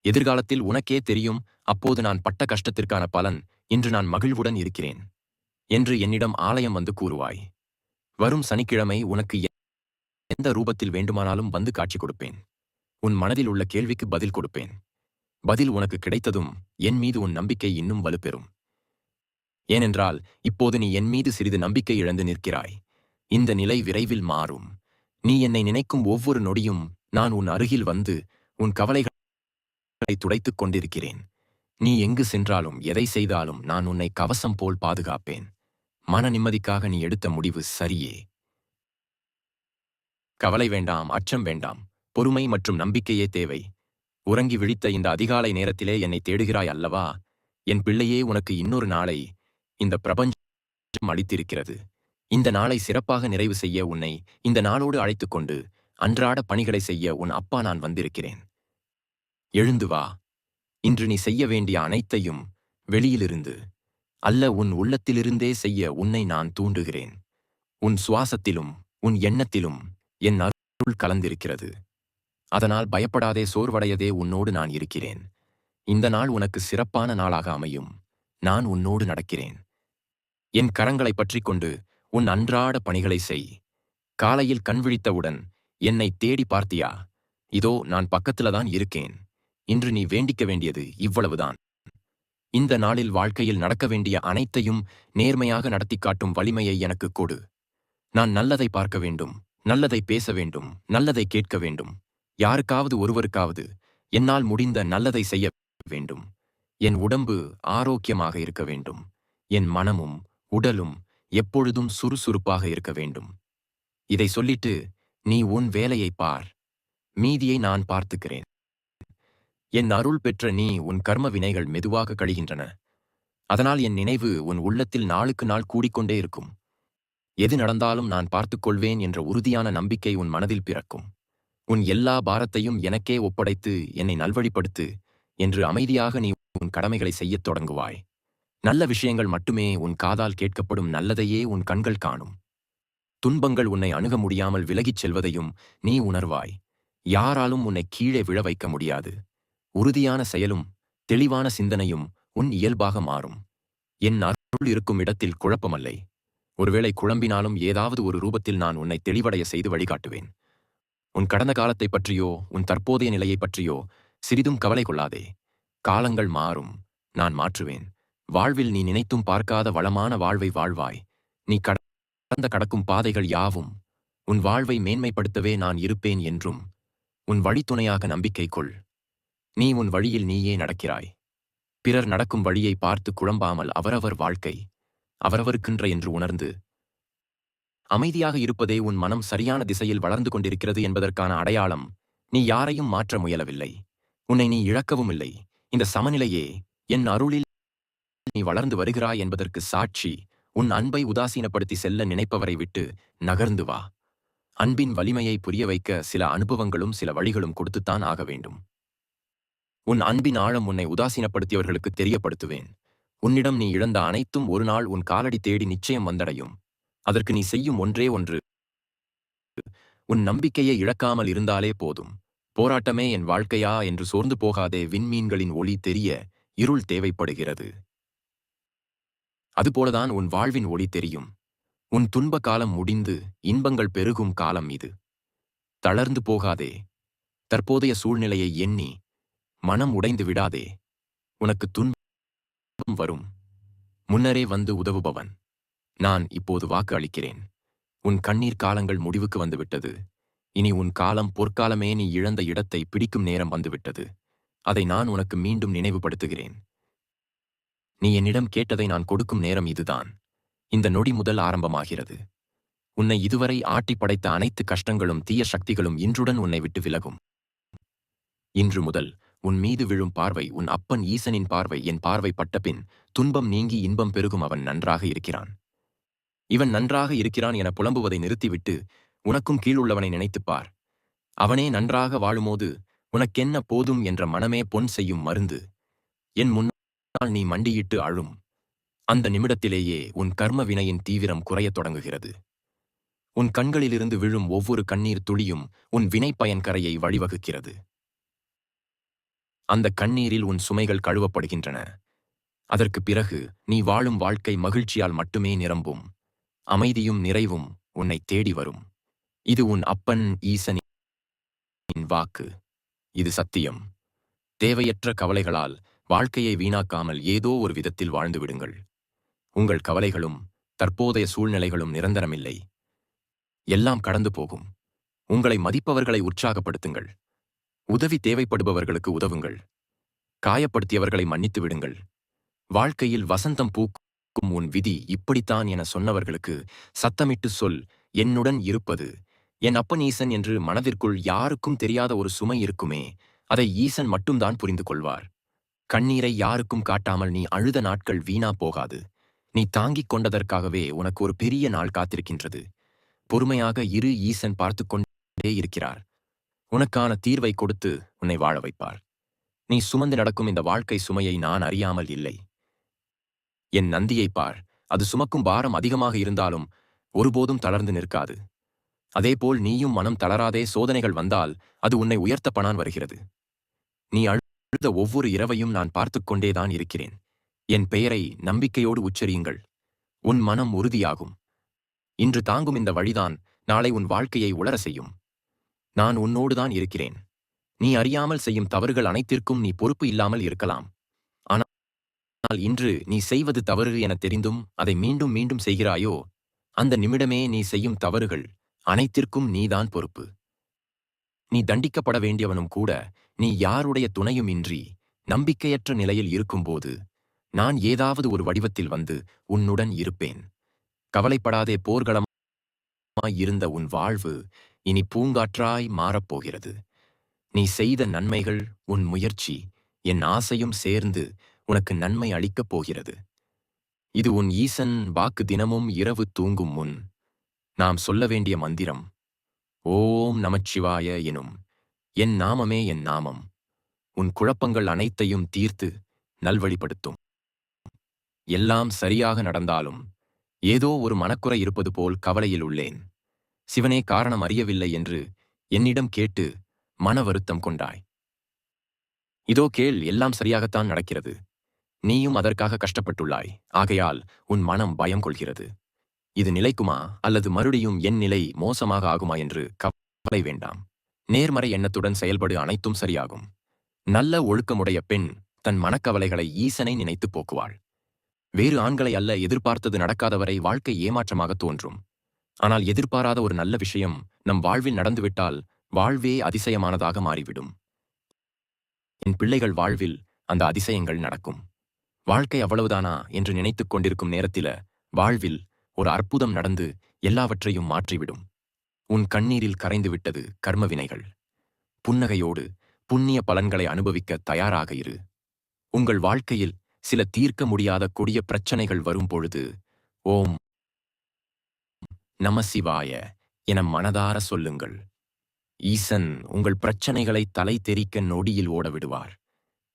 எதிர்காலத்தில் உனக்கே தெரியும். அப்போது நான் பட்ட கஷ்டத்திற்கான பலன் இன்று நான் மகிழ்வுடன் இருக்கிறேன் என்று என்னிடம் ஆலயம் வந்து கூறுவாய். வரும் சனிக்கிழமை உனக்கு எந்த ரூபத்தில் வேண்டுமானாலும் வந்து காட்சி கொடுப்பேன். உன் மனதில் உள்ள கேள்விக்கு பதில் கொடுப்பேன். பதில் உனக்கு கிடைத்ததும் என் மீது உன் நம்பிக்கை இன்னும் வலுப்பெறும். ஏனென்றால் இப்போது நீ என் மீது சிறிது நம்பிக்கை இழந்து நிற்கிறாய். இந்த நிலை விரைவில் மாறும். நீ என்னை நினைக்கும் ஒவ்வொரு நொடியும் நான் உன் அருகில் வந்து உன் கவலைகளை துடைத்துக் கொண்டிருக்கிறேன். நீ எங்கு சென்றாலும் எதை செய்தாலும் நான் உன்னை கவசம் போல் பாதுகாப்பேன். மன நிம்மதிக்காக நீ எடுத்த முடிவு சரியே. கவலை வேண்டாம், அச்சம் வேண்டாம். பொறுமை மற்றும் நம்பிக்கையே தேவை. உறங்கி விழித்த இந்த அதிகாலை நேரத்திலே என்னை தேடுகிறாய் அல்லவா? என் பிள்ளையே, உனக்கு இன்னொரு நாளை இந்த பிரபஞ்சம் அளித்திருக்கிறது. இந்த நாளை சிறப்பாக நிறைவு செய்ய உன்னை இந்த நாளோடு அழைத்துக்கொண்டு அன்றாட பணிகளை செய்ய உன் அப்பா நான் வந்திருக்கிறேன். எழுந்து வா. இன்று நீ செய்ய வேண்டிய அனைத்தையும் வெளியிலிருந்து அல்ல, உன் உள்ளத்திலிருந்தே செய்ய உன்னை நான் தூண்டுகிறேன். உன் சுவாசத்திலும் உன் எண்ணத்திலும் என் அருள் கலந்திருக்கிறது. அதனால் பயப்படாதே, சோர்வடையதே, உன்னோடு நான் இருக்கிறேன். இந்த நாள் உனக்கு சிறப்பான நாளாக அமையும். நான் உன்னோடு நடக்கிறேன். என் கரங்களை பற்றிக் கொண்டு உன் அன்றாட பணிகளை செய். காலையில் கண் விழித்தவுடன் என்னை தேடி பார்த்தியா? இதோ நான் பக்கத்துலதான் இருக்கேன். இன்று நீ வேண்டிக்க வேண்டியது இவ்வளவுதான். இந்த நாளில் வாழ்க்கையில் நடக்க வேண்டிய அனைத்தையும் நேர்மையாக நடத்தி காட்டும் வலிமையை எனக்கு கொடு. நான் நல்லதை பார்க்க வேண்டும், நல்லதை பேச வேண்டும், நல்லதை கேட்க வேண்டும். யாருக்காவது ஒருவருக்காவது என்னால் முடிந்த நல்லதை செய்ய வேண்டும். என் உடம்பு ஆரோக்கியமாக இருக்க வேண்டும். என் மனமும் உடலும் எப்பொழுதும் சுறுசுறுப்பாக இருக்க வேண்டும். இதை சொல்லிட்டு நீ உன் வேலையை பார். மீதியை நான் பார்த்துக்கிறேன். என் அருள் பெற்ற நீ உன் கர்ம வினைகள் மெதுவாக கழிகின்றன. அதனால் என் நினைவு உன் உள்ளத்தில் நாளுக்கு நாள் கூடிக்கொண்டே இருக்கும். எது நடந்தாலும் நான் பார்த்துக்கொள்வேன் என்ற உறுதியான நம்பிக்கை உன் மனதில் பிறக்கும். உன் எல்லா பாரத்தையும் எனக்கே ஒப்படைத்து என்னை நல்வழிப்படுத்து என்று அமைதியாக நீ உன் கடமைகளை செய்யத் தொடங்குவாய். நல்ல விஷயங்கள் மட்டுமே உன் காதால் கேட்கப்படும். நல்லதையே உன் கண்கள் காணும். துன்பங்கள் உன்னை அணுக முடியாமல் விலகிச் செல்வதையும் நீ உணர்வாய். யாராலும் உன்னை கீழே விழ வைக்க முடியாது. உறுதியான செயலும் தெளிவான சிந்தனையும் உன் இயல்பாக மாறும். என் அருள் இருக்கும் இடத்தில் குழப்பமல்லை. ஒருவேளை குழம்பினாலும் ஏதாவது ஒரு ரூபத்தில் நான் உன்னை தெளிவடைய செய்து வழிகாட்டுவேன். உன் கடந்த காலத்தை பற்றியோ உன் தற்போதைய நிலையை பற்றியோ சிறிதும் கவலை கொள்ளாதே. காலங்கள் மாறும், நான் மாற்றுவேன். வாழ்வில் நீ நினைத்தும் பார்க்காத வளமான வாழ்வை வாழ்வாய். நீ கடக்கும் பாதைகள் யாவும் உன் வாழ்வை மேன்மைப்படுத்தவே நான் இருப்பேன் என்றும் உன் வழித்துணையாக நம்பிக்கை கொள். நீ உன் வழியில் நீயே நடக்கிறாய். பிறர் நடக்கும் வழியை பார்த்து குழம்பாமல் அவரவர் வாழ்க்கை அவரவருக்கென்ற என்று உணர்ந்து அமைதியாக இருப்பதே உன் மனம் சரியான திசையில் வளர்ந்து கொண்டிருக்கிறது என்பதற்கான அடையாளம். நீ யாரையும் மாற்ற முயலவில்லை. உன்னை நீ இழக்கவும் இல்லை. இந்த சமநிலையே என் அருளில் நீ வளர்ந்து வருகிறாய் என்பதற்கு சாட்சி, உன் அன்பை உதாசீனப்படுத்தி செல்ல நினைப்பவரை விட்டு நகர்ந்து வா. அன்பின் வலிமையை புரிய வைக்க சில அனுபவங்களும் சில வழிகளும் கொடுத்துத்தான் ஆக வேண்டும். உன் அன்பின் ஆழம் உன்னை உதாசீனப்படுத்தியவர்களுக்கு தெரியப்படுத்துவேன். உன்னிடம் நீ இழந்த அனைத்தும் ஒரு நாள் உன் காலடி தேடி நிச்சயம் வந்தடையும். அதற்கு நீ செய்யும் ஒன்றே ஒன்று, உன் நம்பிக்கையை இழக்காமல் இருந்தாலே போதும். போராட்டமே என் வாழ்க்கையா என்று சோர்ந்து போகாதே. விண்மீன்களின் ஒளி தெரிய இருள் தேவைப்படுகிறது. அதுபோலதான் உன் வாழ்வின் ஒளி தெரியும். உன் துன்ப காலம் முடிந்து இன்பங்கள் பெருகும் காலம் இது. தளர்ந்து போகாதே. தற்போதைய சூழ்நிலையை எண்ணி மனம் உடைந்து விடாதே. உனக்கு துன்பம் வரும். முன்னரே வந்து உதவுபவன் நான் இப்போது வாக்கு அளிக்கிறேன். உன் கண்ணீர் காலங்கள் முடிவுக்கு வந்துவிட்டது. இனி உன் காலம் பொற்காலமே. நீ இழந்த இடத்தை பிடிக்கும் நேரம் வந்துவிட்டது. அதை நான் உனக்கு மீண்டும் நினைவுபடுத்துகிறேன். நீ என்னிடம் கேட்டதை நான் கொடுக்கும் நேரம் இதுதான். இந்த நொடி முதல் ஆரம்பமாகிறது. உன்னை இதுவரை ஆட்டி படைத்த அனைத்து கஷ்டங்களும் தீய சக்திகளும் இன்றுடன் உன்னை விட்டு விலகும். இன்று முதல் உன் மீது விழும் பார்வை உன் அப்பன் ஈசனின் பார்வை. என் பார்வை பட்டபின் துன்பம் நீங்கி இன்பம் பெருகும். அவன் நன்றாக இருக்கிறான். இவன் நன்றாக இருக்கிறான் என புலம்புவதை நிறுத்திவிட்டு உனக்கும் கீழுள்ளவனை நினைத்துப்பார். அவனே நன்றாக வாழும்போது உனக்கென்ன போதும் என்ற மனமே பொன் செய்யும் மருந்து. என் முன்னால் நீ மண்டியிட்டு அழும் அந்த நிமிடத்திலேயே உன் கர்ம வினையின் தீவிரம் குறையத் தொடங்குகிறது. உன் கண்களிலிருந்து விழும் ஒவ்வொரு கண்ணீர் துளியும் உன் வினை பயன் கரையை வழிவகுக்கிறது. அந்த கண்ணீரில் உன் சுமைகள் கழுவப்படுகின்றன. அதற்கு பிறகு நீ வாழும் வாழ்க்கை மகிழ்ச்சியால் மட்டுமே நிரம்பும். அமைதியும் நிறைவும் உன்னை தேடி வரும். இது உன் அப்பன் ஈசனின் வாக்கு. இது சத்தியம். தேவையற்ற கவலைகளால் வாழ்க்கையை வீணாக்காமல் ஏதோ ஒரு விதத்தில் வாழ்ந்து விடுங்கள். உங்கள் கவலைகளும் தற்போதைய சூழ்நிலைகளும் நிரந்தரமில்லை. எல்லாம் கடந்து போகும். உங்களை மதிப்பவர்களை உற்சாகப்படுத்துங்கள். உதவி தேவைப்படுபவர்களுக்கு உதவுங்கள். காயப்படுத்தியவர்களை மன்னித்து விடுங்கள். வாழ்க்கையில் வசந்தம் பூக்கும் உன் விதி இப்படித்தான் என சொன்னவர்களுக்கு சத்தமிட்டு சொல், என்னுடன் இருப்பது என் அப்பன் ஈசன் என்று. மனதிற்குள் யாருக்கும் தெரியாத ஒரு சுமை இருக்குமே, அதை ஈசன் மட்டும்தான் புரிந்து கொள்வார். கண்ணீரை யாருக்கும் காட்டாமல் நீ அழுத நாட்கள் வீணா போகாது. நீ தாங்கிக் கொண்டதற்காகவே உனக்கு ஒரு பெரிய நாள் காத்திருக்கின்றது. பொறுமையாக இரு. ஈசன் பார்த்து கொண்டே இருக்கிறார். உனக்கான தீர்வை கொடுத்து உன்னை வாழ வைப்பார். நீ சுமந்து நடக்கும் இந்த வாழ்க்கை சுமையை நான் அறியாமல் இல்லை. என் நந்தியை பார். அது சுமக்கும் பாரம் அதிகமாக இருந்தாலும் ஒருபோதும் தளர்ந்து நிற்காது. அதேபோல் நீயும் மனம் தளராதே. சோதனைகள் வந்தால் அது உன்னை உயர்த்தப்பனான் வருகிறது. நீ அழுத ஒவ்வொரு இரவையும் நான் பார்த்துக் கொண்டேதான் இருக்கிறேன். என் பெயரை நம்பிக்கையோடு உச்சரியுங்கள். உன் மனம் உறுதியாகும். இன்று தாங்கும் இந்த வழிதான் நாளை உன் வாழ்க்கையை உளர செய்யும். நான் உன்னோடுதான் இருக்கிறேன். நீ அறியாமல் செய்யும் தவறுகள் அனைத்திற்கும் நீ பொறுப்பு இல்லாமல் இருக்கலாம். ஆனால் இன்று நீ செய்வது தவறு என தெரிந்தும் அதை மீண்டும் மீண்டும் செய்கிறாயோ, அந்த நிமிடமே நீ செய்யும் தவறுகள் அனைத்திற்கும் நீதான் பொறுப்பு. நீ தண்டிக்கப்பட வேண்டியவனும் கூட. நீ யாருடைய துணையும் இன்றி நம்பிக்கையற்ற நிலையில் இருக்கும்போது நான் ஏதாவது ஒரு வடிவத்தில் வந்து உன்னுடன் இருப்பேன். கவலைப்படாதே. போர்க்களமாய் இருந்த உன் வாழ்வு இனி பூங்காற்றாய் மாறப்போகிறது. நீ செய்த நன்மைகள், உன் முயற்சி, என் ஆசையும் சேர்ந்து உனக்கு நன்மை அளிக்கப் போகிறது. இது உன் ஈசன் வாக்கு. தினமும் இரவு தூங்கும் முன் நாம் சொல்ல வேண்டிய மந்திரம் ஓம் நமச்சிவாய எனும். என் நாமமே என் நாமம். உன் குழப்பங்கள் அனைத்தையும் தீர்த்து நல்வழிப்படுத்தும். எல்லாம் சரியாக நடந்தாலும் ஏதோ ஒரு மனக்குறை இருப்பது போல் கவலையில் உள்ளேன். சிவனே காரணம் அறியவில்லை என்று என்னிடம் கேட்டு மன வருத்தம் கொண்டாய். இதோ கேள், எல்லாம் சரியாகத்தான் நடக்கிறது. நீயும் அதற்காக கஷ்டப்பட்டுள்ளாய். ஆகையால் உன் மனம் பயம் கொள்கிறது. இது நிலைக்குமா அல்லது மறுபடியும் என் நிலை மோசமாக ஆகுமா என்று கவலை வேண்டாம். நேர்மறை எண்ணத்துடன் செயல்படு. அனைத்தும் சரியாகும். நல்ல ஒழுக்கமுடைய பெண் தன் மனக்கவலைகளை ஈசனை நினைத்து போக்குவாள். வேறு ஆண்களை அல்ல. எதிர்பார்த்தது நடக்காதவரை வாழ்க்கை ஏமாற்றமாக தோன்றும். ஆனால் எதிர்பாராத ஒரு நல்ல விஷயம் நம் வாழ்வில் நடந்துவிட்டால் வாழ்வே அதிசயமானதாக மாறிவிடும். என் பிள்ளைகள் வாழ்வில் அந்த அதிசயங்கள் நடக்கும். வாழ்க்கை அவ்வளவுதானா என்று நினைத்துக் கொண்டிருக்கும் நேரத்தில வாழ்வில் ஒரு அற்புதம் நடந்து எல்லாவற்றையும் மாற்றிவிடும். உன் கண்ணீரில் கரைந்துவிட்டது கர்ம வினைகள். புன்னகையோடு புண்ணிய பலன்களை அனுபவிக்க தயாராக இரு. உங்கள் வாழ்க்கையில் சில தீர்க்க முடியாத கொடிய பிரச்சனைகள் வரும் பொழுது, ஓம் நம சிவாய என மனதார சொல்லுங்கள். ஈசன் உங்கள் பிரச்சனைகளை தலை தெறிக்க நொடியில் ஓடவிடுவார்.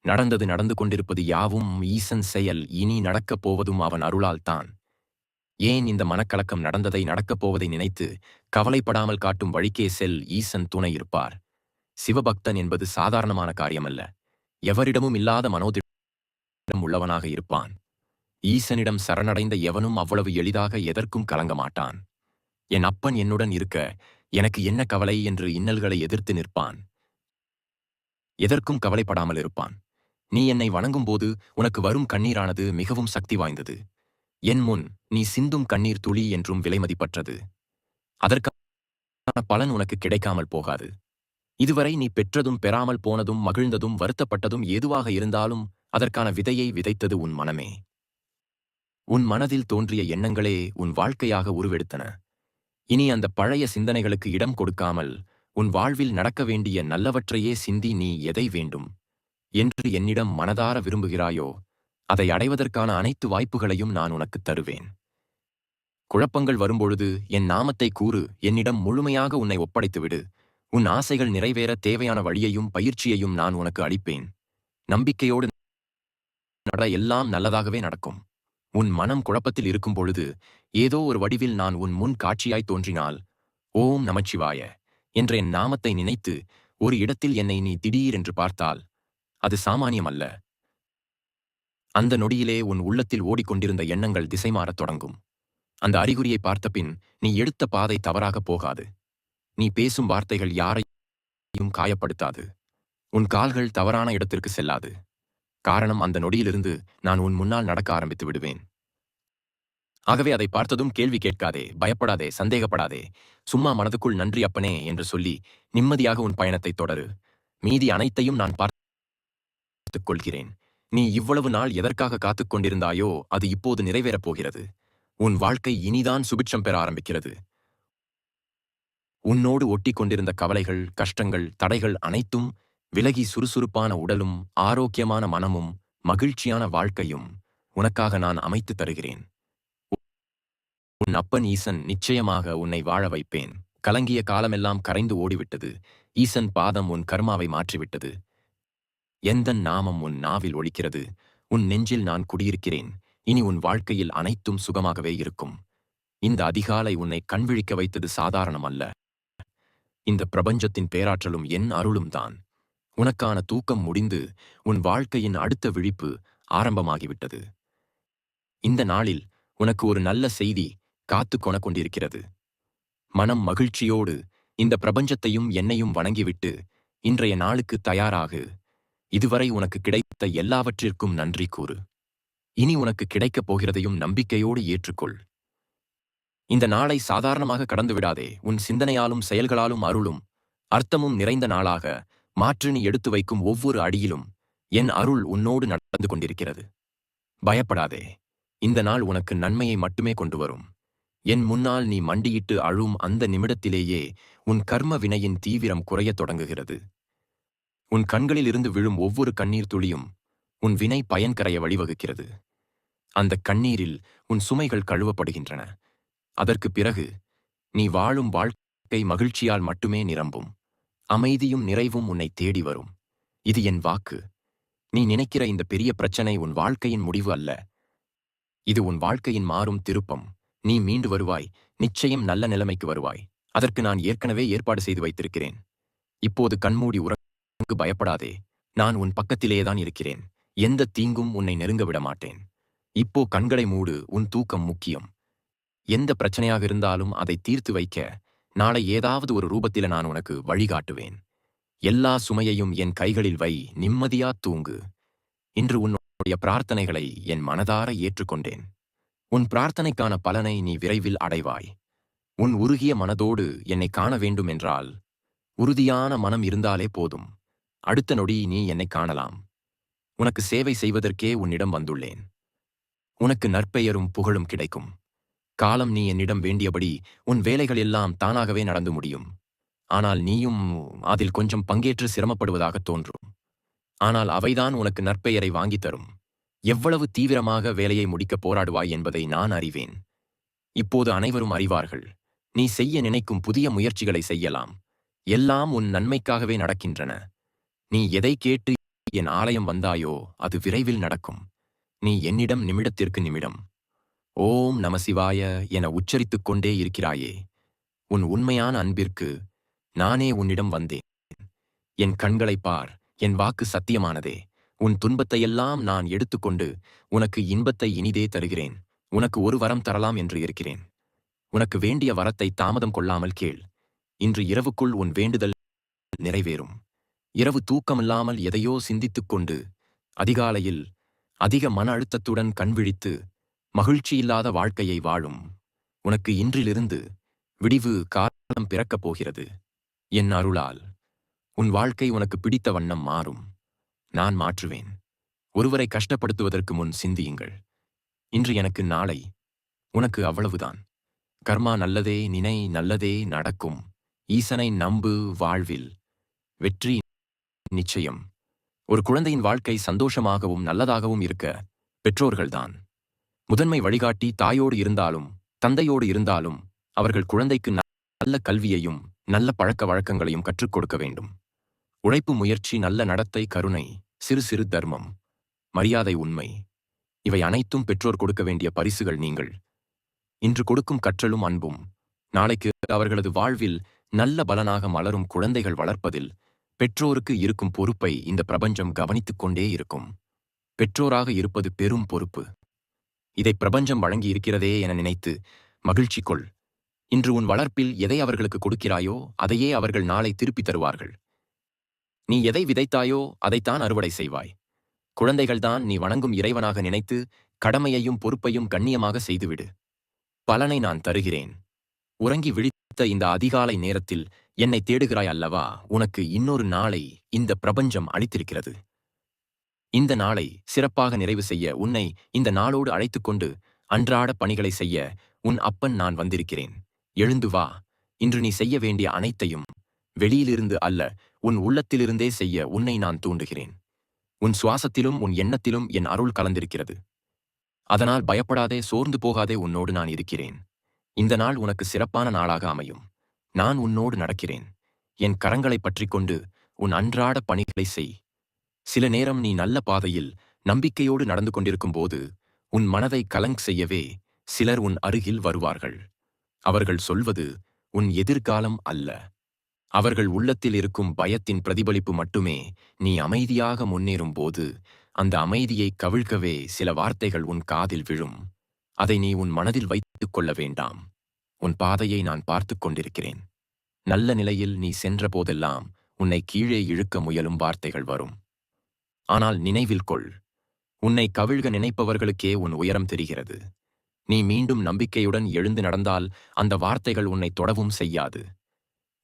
நடந்தது நடந்து கொண்டிருப்பது யாவும் ஈசன் செயல், இனி நடக்கப் போவதும் அவன் அருளால்தான். ஏன் இந்த மனக்கலக்கம் நடந்ததை நடக்கப் போவதை நினைத்து கவலைப்படாமல் காட்டும் வழிக்கே செல், ஈசன் துணை இருப்பார். சிவபக்தன் என்பது சாதாரணமான காரியமல்ல. எவரிடமும் இல்லாத மனோதிடம் உள்ளவனாக இருப்பான். ஈசனிடம் சரணடைந்த எவனும் அவ்வளவு எளிதாக எதற்கும் கலங்க மாட்டான். என் அப்பன் என்னுடன் இருக்க எனக்கு என்ன கவலை என்று இன்னல்களை எதிர்த்து நிற்பான். எதற்கும் கவலைப்படாமல் இருப்பான். நீ என்னை வணங்கும்போது உனக்கு வரும் கண்ணீரானது மிகவும் சக்தி வாய்ந்தது. என் முன் நீ சிந்தும் கண்ணீர் துளி என்றும் விலைமதிப்பற்றது. அதற்கான பலன் உனக்கு கிடைக்காமல் போகாது. இதுவரை நீ பெற்றதும் பெறாமல் போனதும் மகிழ்ந்ததும் வருத்தப்பட்டதும் எதுவாக இருந்தாலும் அதற்கான விதையை விதைத்தது உன் மனமே. உன் மனதில் தோன்றிய எண்ணங்களே உன் வாழ்க்கையாக உருவெடுத்தன. இனி அந்த பழைய சிந்தனைகளுக்கு இடம் கொடுக்காமல் உன் வாழ்வில் நடக்க வேண்டிய நல்லவற்றையே சிந்தி நீ எதை வேண்டும் என்று என்னிடம் மனதார விரும்புகிறாயோ அதை அடைவதற்கான அனைத்து வாய்ப்புகளையும் நான் உனக்குத் தருவேன். குழப்பங்கள் வரும்பொழுது என் நாமத்தை கூறு, என்னிடம் முழுமையாக உன்னை ஒப்படைத்துவிடு. உன் ஆசைகள் நிறைவேற தேவையான வழியையும் பயிற்சியையும் நான் உனக்கு அளிப்பேன். நம்பிக்கையோடு நட, எல்லாம் நல்லதாகவே நடக்கும். உன் மனம் குழப்பத்தில் இருக்கும் பொழுது ஏதோ ஒரு வடிவில் நான் உன் முன் காட்சியாய் தோன்றினால், ஓம் நமச்சிவாய என்ற என் நாமத்தை நினைத்து ஒரு இடத்தில் என்னை நீ திடீரென்று பார்த்தால் அது சாமானியமல்ல. அந்த நொடியிலே உன் உள்ளத்தில் ஓடிக்கொண்டிருந்த எண்ணங்கள் திசை மாறத் தொடங்கும். அந்த அறிகுறியை பார்த்தபின் நீ எடுத்த பாதை தவறாகப் போகாது. நீ பேசும் வார்த்தைகள் யாரையும் காயப்படுத்தாது. உன் கால்கள் தவறான இடத்திற்கு செல்லாது. காரணம், அந்த நொடியிலிருந்து நான் உன் முன்னால் நடக்க ஆரம்பித்து விடுவேன். ஆகவே அதை பார்த்ததும் கேள்வி கேட்காதே, பயப்படாதே, சந்தேகப்படாதே. சும்மா மனதுக்குள் நன்றி அப்பனே என்று சொல்லி நிம்மதியாக உன் பயணத்தை தொடரு. மீதி அனைத்தையும் நான் பார்த்துக் கொள்கிறேன். நீ இவ்வளவு நாள் எதற்காக காத்துக் கொண்டிருந்தாயோ அது இப்போது நிறைவேறப் போகிறது. உன் வாழ்க்கை இனிதான் சுபிட்சம் பெற ஆரம்பிக்கிறது. உன்னோடு ஒட்டி கொண்டிருந்த கவலைகள், கஷ்டங்கள், தடைகள் அனைத்தும் விலகி சுறுசுறுப்பான உடலும் ஆரோக்கியமான மனமும் மகிழ்ச்சியான வாழ்க்கையும் உனக்காக நான் அமைத்துத் தருகிறேன். உன் அப்பன் ஈசன் நிச்சயமாக உன்னை வாழ வைப்பேன். கலங்கிய காலமெல்லாம் கரைந்து ஓடிவிட்டது. ஈசன் பாதம் உன் கர்மாவை மாற்றிவிட்டது. எந்தன் நாமம் உன் நாவில் ஒலிக்கிறது. உன் நெஞ்சில் நான் குடியிருக்கிறேன். இனி உன் வாழ்க்கையில் அனைத்தும் சுகமாகவே இருக்கும். இந்த அதிகாலை உன்னை கண்விழிக்க வைத்தது சாதாரணமல்ல. இந்த பிரபஞ்சத்தின் பேராற்றலும் என் அருளும் தான். உனக்கான தூக்கம் முடிந்து உன் வாழ்க்கையின் அடுத்த விழிப்பு ஆரம்பமாகிவிட்டது. இந்த நாளில் உனக்கு ஒரு நல்ல செய்தி காத்துக் கொண்டிருக்கிறது. மனம் மகிழ்ச்சியோடு இந்த பிரபஞ்சத்தையும் என்னையும் வணங்கிவிட்டு இன்றைய நாளுக்கு தயாராகு. இதுவரை உனக்கு கிடைத்த எல்லாவற்றிற்கும் நன்றி கூறு. இனி உனக்கு கிடைக்கப் போகிறதையும் நம்பிக்கையோடு ஏற்றுக்கொள். இந்த நாளை சாதாரணமாக கடந்து விடாதே. உன் சிந்தனையாலும் செயல்களாலும் அருளும் அர்த்தமும் நிறைந்த நாளாக மாற்று. நீ எடுத்து வைக்கும் ஒவ்வொரு அடியிலும் என் அருள் உன்னோடு நடந்து கொண்டிருக்கிறது. பயப்படாதே. இந்த நாள் உனக்கு நன்மையை மட்டுமே கொண்டு வரும். என் முன்னால் நீ மண்டியிட்டு அழும் அந்த நிமிடத்திலேயே உன் கர்ம வினையின் தீவிரம் குறையத் தொடங்குகிறது. உன் கண்களிலிருந்து விழும் ஒவ்வொரு கண்ணீர் துளியும் உன் வினை பயன் கரைய வழிவகுக்கிறது. அந்த கண்ணீரில் உன் சுமைகள் கழுவப்படுகின்றன. அதற்கு பிறகு நீ வாழும் வாழ்க்கை மகிழ்ச்சியால் மட்டுமே நிரம்பும். அமைதியும் நிறைவும் உன்னை தேடி வரும். இது என் வாக்கு. நீ நினைக்கிற இந்த பெரிய பிரச்சனை உன் வாழ்க்கையின் முடிவு அல்ல. இது உன் வாழ்க்கையின் மாறும் திருப்பம். நீ மீண்டு வருவாய். நிச்சயம் நல்ல நிலைமைக்கு வருவாய். அதற்கு நான் ஏற்கனவே ஏற்பாடு செய்து வைத்திருக்கிறேன். இப்போது கண்மூடி உறங்கு, பயப்படாதே. நான் உன் பக்கத்திலேதான் இருக்கிறேன். எந்த தீங்கும் உன்னை நெருங்க விட மாட்டேன். இப்போ கண்களை மூடு. உன் தூக்கம் முக்கியம். எந்த பிரச்சனையாக இருந்தாலும் அதை தீர்த்து வைக்க நாளை ஏதாவது ஒரு ரூபத்தில நான் உனக்கு வழிகாட்டுவேன். எல்லா சுமையையும் என் கைகளில் வை. நிம்மதியா தூங்கு. இன்று உன்னுடைய பிரார்த்தனைகளை என் மனதார ஏற்றுக்கொண்டேன். உன் பிரார்த்தனைக்கான பலனை நீ விரைவில் அடைவாய். உன் உருகிய மனதோடு என்னை காண வேண்டும் என்றால் உறுதியான மனம் இருந்தாலே போதும். அடுத்த நொடி நீ என்னை காணலாம். உனக்கு சேவை செய்வதற்கே உன்னிடம் வந்துள்ளேன். உனக்கு நற்பெயரும் புகழும் கிடைக்கும். காலம் நீ என்னிடம் வேண்டியபடி உன் வேலைகள் எல்லாம் தானாகவே நடந்து முடியும். ஆனால் நீயும் அதில் கொஞ்சம் பங்கேற்று சிரமப்படுவதாக தோன்றும். ஆனால் அவைதான் உனக்கு நற்பெயரை வாங்கித் தரும். எவ்வளவு தீவிரமாக வேலையை முடிக்க போராடுவாய் என்பதை நான் அறிவேன். இப்போது அனைவரும் அறிவார்கள். நீ செய்ய நினைக்கும் புதிய முயற்சிகளை செய்யலாம். எல்லாம் உன் நன்மைக்காகவே நடக்கின்றன. நீ எதை கேட்டு என் ஆலயம் வந்தாயோ அது விரைவில் நடக்கும். நீ என்னிடம் நிமிடத்திற்கு நிமிடம் ஓம் நமசிவாய என உச்சரித்துக் கொண்டே இருக்கிறாயே. உன் உண்மையான அன்பிற்கு நானே உன்னிடம் வந்தேன். என் கண்களைப் பார், என் வாக்கு சத்தியமானதே. உன் துன்பத்தையெல்லாம் நான் எடுத்துக்கொண்டு உனக்கு இன்பத்தை இனிதே தருகிறேன். உனக்கு ஒரு வரம் தரலாம் என்று இருக்கிறேன். உனக்கு வேண்டிய வரத்தை தாமதம் கொள்ளாமல் கேள். இன்று இரவுக்குள் உன் வேண்டுதல் நிறைவேறும். இரவு தூக்கமில்லாமல் எதையோ சிந்தித்துக் கொண்டு அதிகாலையில் அதிக மன அழுத்தத்துடன் கண்விழித்து மகிழ்ச்சியில்லாத வாழ்க்கையை வாழும் உனக்கு இன்றிலிருந்து விடிவு காலம் பிறக்கப் போகிறது. என் அருளால் உன் வாழ்க்கை உனக்கு பிடித்த வண்ணம் மாறும். நான் மாற்றுவேன். ஒருவரை கஷ்டப்படுத்துவதற்கு முன் சிந்தியுங்கள். இன்று எனக்கு, நாளை உனக்கு, அவ்வளவுதான். கர்மா நல்லதே நினை, நல்லதே நடக்கும். ஈசனை நம்பு, வாழ்வில் வெற்றி நிச்சயம். ஒரு குழந்தையின் வாழ்க்கை சந்தோஷமாகவும் நல்லதாகவும் இருக்க பெற்றோர்கள்தான் முதன்மை வழிகாட்டி. தாயோடு இருந்தாலும் தந்தையோடு இருந்தாலும் அவர்கள் குழந்தைக்கு நல்ல கல்வியையும் நல்ல பழக்க வழக்கங்களையும் கற்றுக் கொடுக்க வேண்டும். உழைப்பு, முயற்சி, நல்ல நடத்தை, கருணை, சிறு சிறு தர்மம், மரியாதை, உண்மை, இவை அனைத்தும் பெற்றோர் கொடுக்க வேண்டிய பரிசுகள். நீங்கள் இன்று கொடுக்கும் கற்றலும் அன்பும் நாளைக்கு அவர்களது வாழ்வில் நல்ல பலனாக மலரும். குழந்தைகள் வளர்ப்பதில் பெற்றோருக்கு இருக்கும் பொறுப்பை இந்த பிரபஞ்சம் கவனித்துக் கொண்டே இருக்கும். பெற்றோராக இருப்பது பெரும் பொறுப்பு. இதை பிரபஞ்சம் வழங்கி இருக்கிறதே என நினைத்து மகிழ்ச்சி கொள். இன்று உன் வளர்ப்பில் எதை அவர்களுக்கு கொடுக்கிறாயோ அதையே அவர்கள் நாளை திருப்பித் தருவார்கள். நீ எதை விதைத்தாயோ அதைத்தான் அறுவடை செய்வாய். குழந்தைகள்தான் நீ வணங்கும் இறைவனாக நினைத்து கடமையையும் பொறுப்பையும் கண்ணியமாக செய்துவிடு. பலனை நான் தருகிறேன். உறங்கி விழித்த இந்த அதிகாலை நேரத்தில் என்னை தேடுகிறாய் அல்லவா? உனக்கு இன்னொரு நாளை இந்த பிரபஞ்சம் அளித்திருக்கிறது. இந்த நாளை சிறப்பாக நிறைவு செய்ய உன்னை இந்த நாளோடு அழைத்துக்கொண்டு அன்றாட பணிகளை செய்ய உன் அப்பன் நான் வந்திருக்கிறேன். எழுந்து வா. இன்று நீ செய்ய வேண்டிய அனைத்தையும் வெளியிலிருந்து அல்ல, உன் உள்ளத்திலிருந்தே செய்ய உன்னை நான் தூண்டுகிறேன். உன் சுவாசத்திலும் உன் எண்ணத்திலும் என் அருள் கலந்திருக்கிறது. அதனால் பயப்படாதே, சோர்ந்து போகாதே, உன்னோடு நான் இருக்கிறேன். இந்த நாள் உனக்கு சிறப்பான நாளாக அமையும். நான் உன்னோடு நடக்கிறேன். என் கரங்களை பற்றிக்கொண்டு உன் அன்றாட பணிகளை செய். சில நேரம் நீ நல்ல பாதையில் நம்பிக்கையோடு நடந்து கொண்டிருக்கும் போது உன் மனதை கலங்க செய்யவே சிலர் உன் அருகில் வருவார்கள். அவர்கள் சொல்வது உன் எதிர்காலம் அல்ல. அவர்கள் உள்ளத்தில் இருக்கும் பயத்தின் பிரதிபலிப்பு மட்டுமே. நீ அமைதியாக முன்னேறும் போது அந்த அமைதியை கவிழ்க்கவே சில வார்த்தைகள் உன் காதில் விழும். அதை நீ உன் மனதில் வைத்துக் கொள்ள வேண்டாம். உன் பாதையை நான் பார்த்துக் கொண்டிருக்கிறேன். நல்ல நிலையில் நீ சென்ற போதெல்லாம் உன்னை கீழே இழுக்க முயலும் வார்த்தைகள் வரும். ஆனால் நினைவில் கொள், உன்னை கவிழ்க நினைப்பவர்களுக்கே உன் உயரம் தெரிகிறது. நீ மீண்டும் நம்பிக்கையுடன் எழுந்து நடந்தால் அந்த வார்த்தைகள் உன்னை தொடவும் செய்யாது.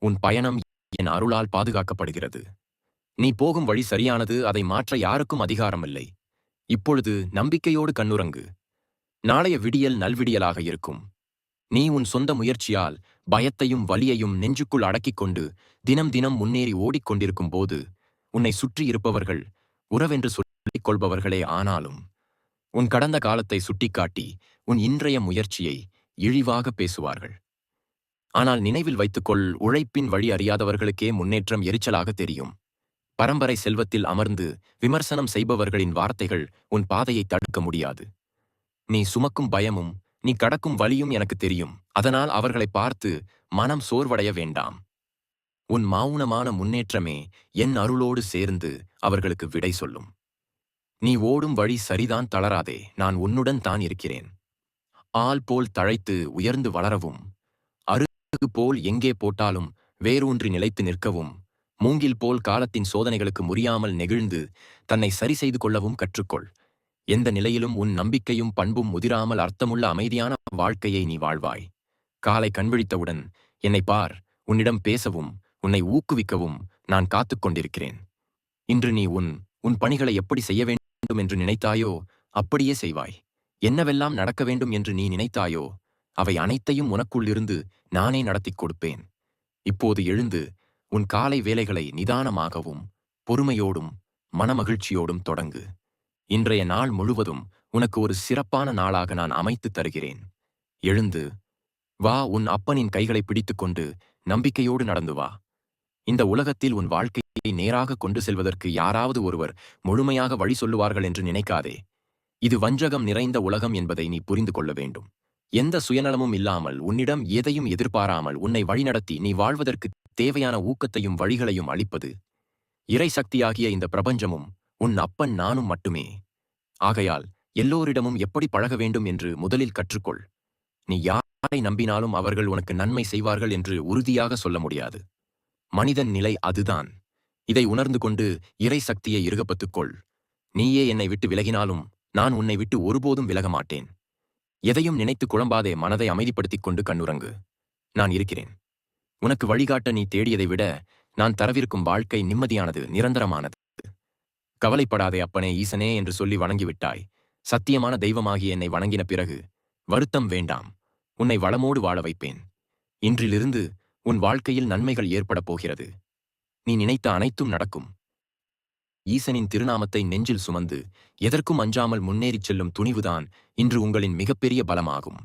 உன் பயணம் என் அருளால் பாதுகாக்கப்படுகிறது. நீ போகும் வழி சரியானது. அதை மாற்ற யாருக்கும் அதிகாரமில்லை. இப்பொழுது நம்பிக்கையோடு கண்ணுறங்கு. நாளைய விடியல் நல்விடியலாக இருக்கும். நீ உன் சொந்த முயற்சியால் பயத்தையும் வலியையும் நெஞ்சுக்குள் அடக்கிக் கொண்டு தினம் தினம் முன்னேறி ஓடிக்கொண்டிருக்கும் போது உன்னை சுற்றி இருப்பவர்கள் உறவென்று சொல்லிக் கொள்பவர்களே ஆனாலும் உன் கடந்த காலத்தை சுட்டிக்காட்டி உன் இன்றைய முயற்சியை இழிவாக பேசுவார்கள். ஆனால் நினைவில் வைத்துக்கொள், உழைப்பின் வழி அறியாதவர்களுக்கே முன்னேற்றம் எரிச்சலாக தெரியும். பரம்பரை செல்வத்தில் அமர்ந்து விமர்சனம் செய்பவர்களின் வார்த்தைகள் உன் பாதையை தடுக்க முடியாது. நீ சுமக்கும் பயமும் நீ கடக்கும் வலியும் எனக்கு தெரியும். அதனால் அவர்களை பார்த்து மனம் சோர்வடைய வேண்டாம். உன் மௌனமான முன்னேற்றமே என் அருளோடு சேர்ந்து அவர்களுக்கு விடை சொல்லும். நீ ஓடும் வழி சரிதான், தளராதே. நான் உன்னுடன் தான் இருக்கிறேன். ஆள் போல் தழைத்து உயர்ந்து வளரவும், அருகு போல் எங்கே போட்டாலும் வேரூன்றி நிலைத்து நிற்கவும், மூங்கில் போல் காலத்தின் சோதனைகளுக்கு முறியாமல் நெகிழ்ந்து தன்னை சரி செய்து கொள்ளவும் கற்றுக்கொள். எந்த நிலையிலும் உன் நம்பிக்கையும் பண்பும் முதிராமல் அர்த்தமுள்ள அமைதியான வாழ்க்கையை நீ வாழ்வாய். காலை கண்விழித்தவுடன் என்னை பார். உன்னிடம் பேசவும் உன்னை ஊக்குவிக்கவும் நான் காத்துக் கொண்டிருக்கிறேன். இன்று நீ உன் பணிகளை எப்படி செய்ய வேண்டும் என்று நினைத்தாயோ அப்படியே செய்வாய். என்னவெல்லாம் நடக்க வேண்டும் என்று நீ நினைத்தாயோ அவை அனைத்தையும் உனக்குள்ளிருந்து நானே நடத்திக் கொடுப்பேன். இப்போது எழுந்து உன் காலை வேலைகளை நிதானமாகவும் பொறுமையோடும் மனமகிழ்ச்சியோடும் தொடங்கு. இன்றைய நாள் முழுவதும் உனக்கு ஒரு சிறப்பான நாளாக நான் அமைத்துத் தருகிறேன். எழுந்து வா, உன் அப்பனின் கைகளை பிடித்துக்கொண்டு நம்பிக்கையோடு நடந்து வா. இந்த உலகத்தில் உன் வாழ்க்கையை நேராக கொண்டு செல்வதற்கு யாராவது ஒருவர் முழுமையாக வழி சொல்லுவார்கள் என்று நினைக்காதே. இது வஞ்சகம் நிறைந்த உலகம் என்பதை நீ புரிந்து கொள்ள வேண்டும். எந்த சுயநலமும் இல்லாமல், உன்னிடம் எதையும் எதிர்பாராமல் உன்னை வழிநடத்தி நீ வாழ்வதற்கு தேவையான ஊக்கத்தையும் வழிகளையும் அளிப்பது இறை சக்தியாகிய இந்த பிரபஞ்சமும் உன் அப்பன் நானும் மட்டுமே. ஆகையால் எல்லோரிடமும் எப்படி பழக வேண்டும் என்று முதலில் கற்றுக்கொள். நீ யாரை நம்பினாலும் அவர்கள் உனக்கு நன்மை செய்வார்கள் என்று உறுதியாக சொல்ல முடியாது. மனிதன் நிலை அதுதான். இதை உணர்ந்து கொண்டு இறை சக்தியை இறுகப்பத்துக்கொள். நீயே என்னை விட்டு விலகினாலும் நான் உன்னை விட்டு ஒருபோதும் விலக மாட்டேன். எதையும் நினைத்து குழம்பாதே, மனதை அமைதிப்படுத்திக் கொண்டு கண்ணுறங்கு. நான் இருக்கிறேன். உனக்கு வழிகாட்ட நீ தேடியதை விட நான் தரவிருக்கும் வாழ்க்கை நிம்மதியானது, நிரந்தரமானது. கவலைப்படாதே அப்பனே, ஈசனே என்று சொல்லி வணங்கிவிட்டாய். சத்தியமான தெய்வமாகிய என்னை வணங்கின பிறகு வருத்தம் வேண்டாம். உன்னை வளமோடு வாழ வைப்பேன். இன்றிலிருந்து உன் வாழ்க்கையில் நன்மைகள் ஏற்படப் போகிறது. நீ நினைத்த அனைத்தும் நடக்கும். ஈசனின் திருநாமத்தை நெஞ்சில் சுமந்து எதற்கும் அஞ்சாமல் முன்னேறிச் செல்லும் துணிவுதான் இன்று உங்களின் மிகப்பெரிய பலமாகும்.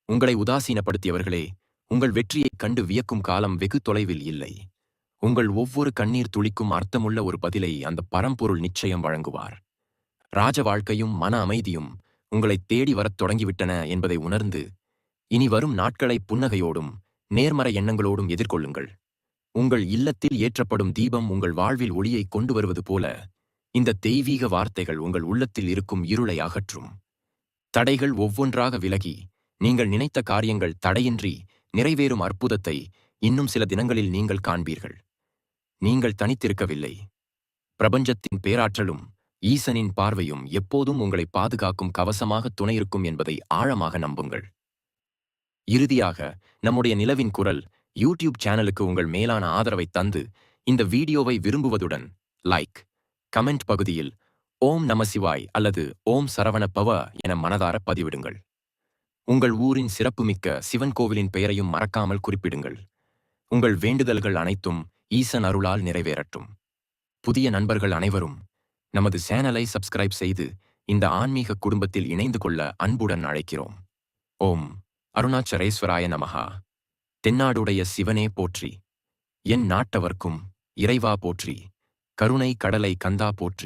உங்களை உதாசீனப்படுத்தியவர்களே, உங்கள் வெற்றியைக் கண்டு வியக்கும் காலம் வெகு தொலைவில் இல்லை. உங்கள் ஒவ்வொரு கண்ணீர் துளிக்கும் அர்த்தமுள்ள ஒரு பதிலை அந்த பரம்பொருள் நிச்சயம் வழங்குவார். ராஜ வாழ்க்கையும் மன அமைதியும் உங்களை தேடி வரத் தொடங்கிவிட்டன என்பதை உணர்ந்து இனி வரும் நாட்களை புன்னகையோடும் நேர்மறை எண்ணங்களோடும் எதிர்கொள்ளுங்கள். உங்கள் இல்லத்தில் ஏற்றப்படும் தீபம் உங்கள் வாழ்வில் ஒளியை கொண்டு வருவது போல இந்த தெய்வீக வார்த்தைகள் உங்கள் உள்ளத்தில் இருக்கும் இருளை அகற்றும். தடைகள் ஒவ்வொன்றாக விலகி நீங்கள் நினைத்த காரியங்கள் தடையின்றி நிறைவேறும் அற்புதத்தை இன்னும் சில தினங்களில் நீங்கள் காண்பீர்கள். நீங்கள் தனித்திருக்கவில்லை. பிரபஞ்சத்தின் பேராற்றலும் ஈசனின் பார்வையும் எப்போதும் உங்களை பாதுகாக்கும் கவசமாக துணையிருக்கும் என்பதை ஆழமாக நம்புங்கள். இறுதியாக, நம்முடைய நிலவின் குரல் யூடியூப் சேனலுக்கு உங்கள் மேலான ஆதரவை தந்து இந்த வீடியோவை விரும்புவதுடன் லைக், கமெண்ட் பகுதியில் ஓம் நமசிவாய் அல்லது ஓம் சரவண பவ என மனதார பதிவிடுங்கள். உங்கள் ஊரின் சிறப்புமிக்க சிவன் கோவிலின் பெயரையும் மறக்காமல் குறிப்பிடுங்கள். உங்கள் வேண்டுதல்கள் அனைத்தும் ஈசன் அருளால் நிறைவேறட்டும். புதிய நண்பர்கள் அனைவரும் நமது சேனலை சப்ஸ்கிரைப் செய்து இந்த ஆன்மீக குடும்பத்தில் இணைந்து கொள்ள அன்புடன் அழைக்கிறோம். ஓம் அருணாச்சலேஸ்வராய நமஹா. தென்னாடுடைய சிவனே போற்றி. என் நாட்டவர்க்கும் இறைவா போற்றி. கருணை கடலை கந்தா போற்றி.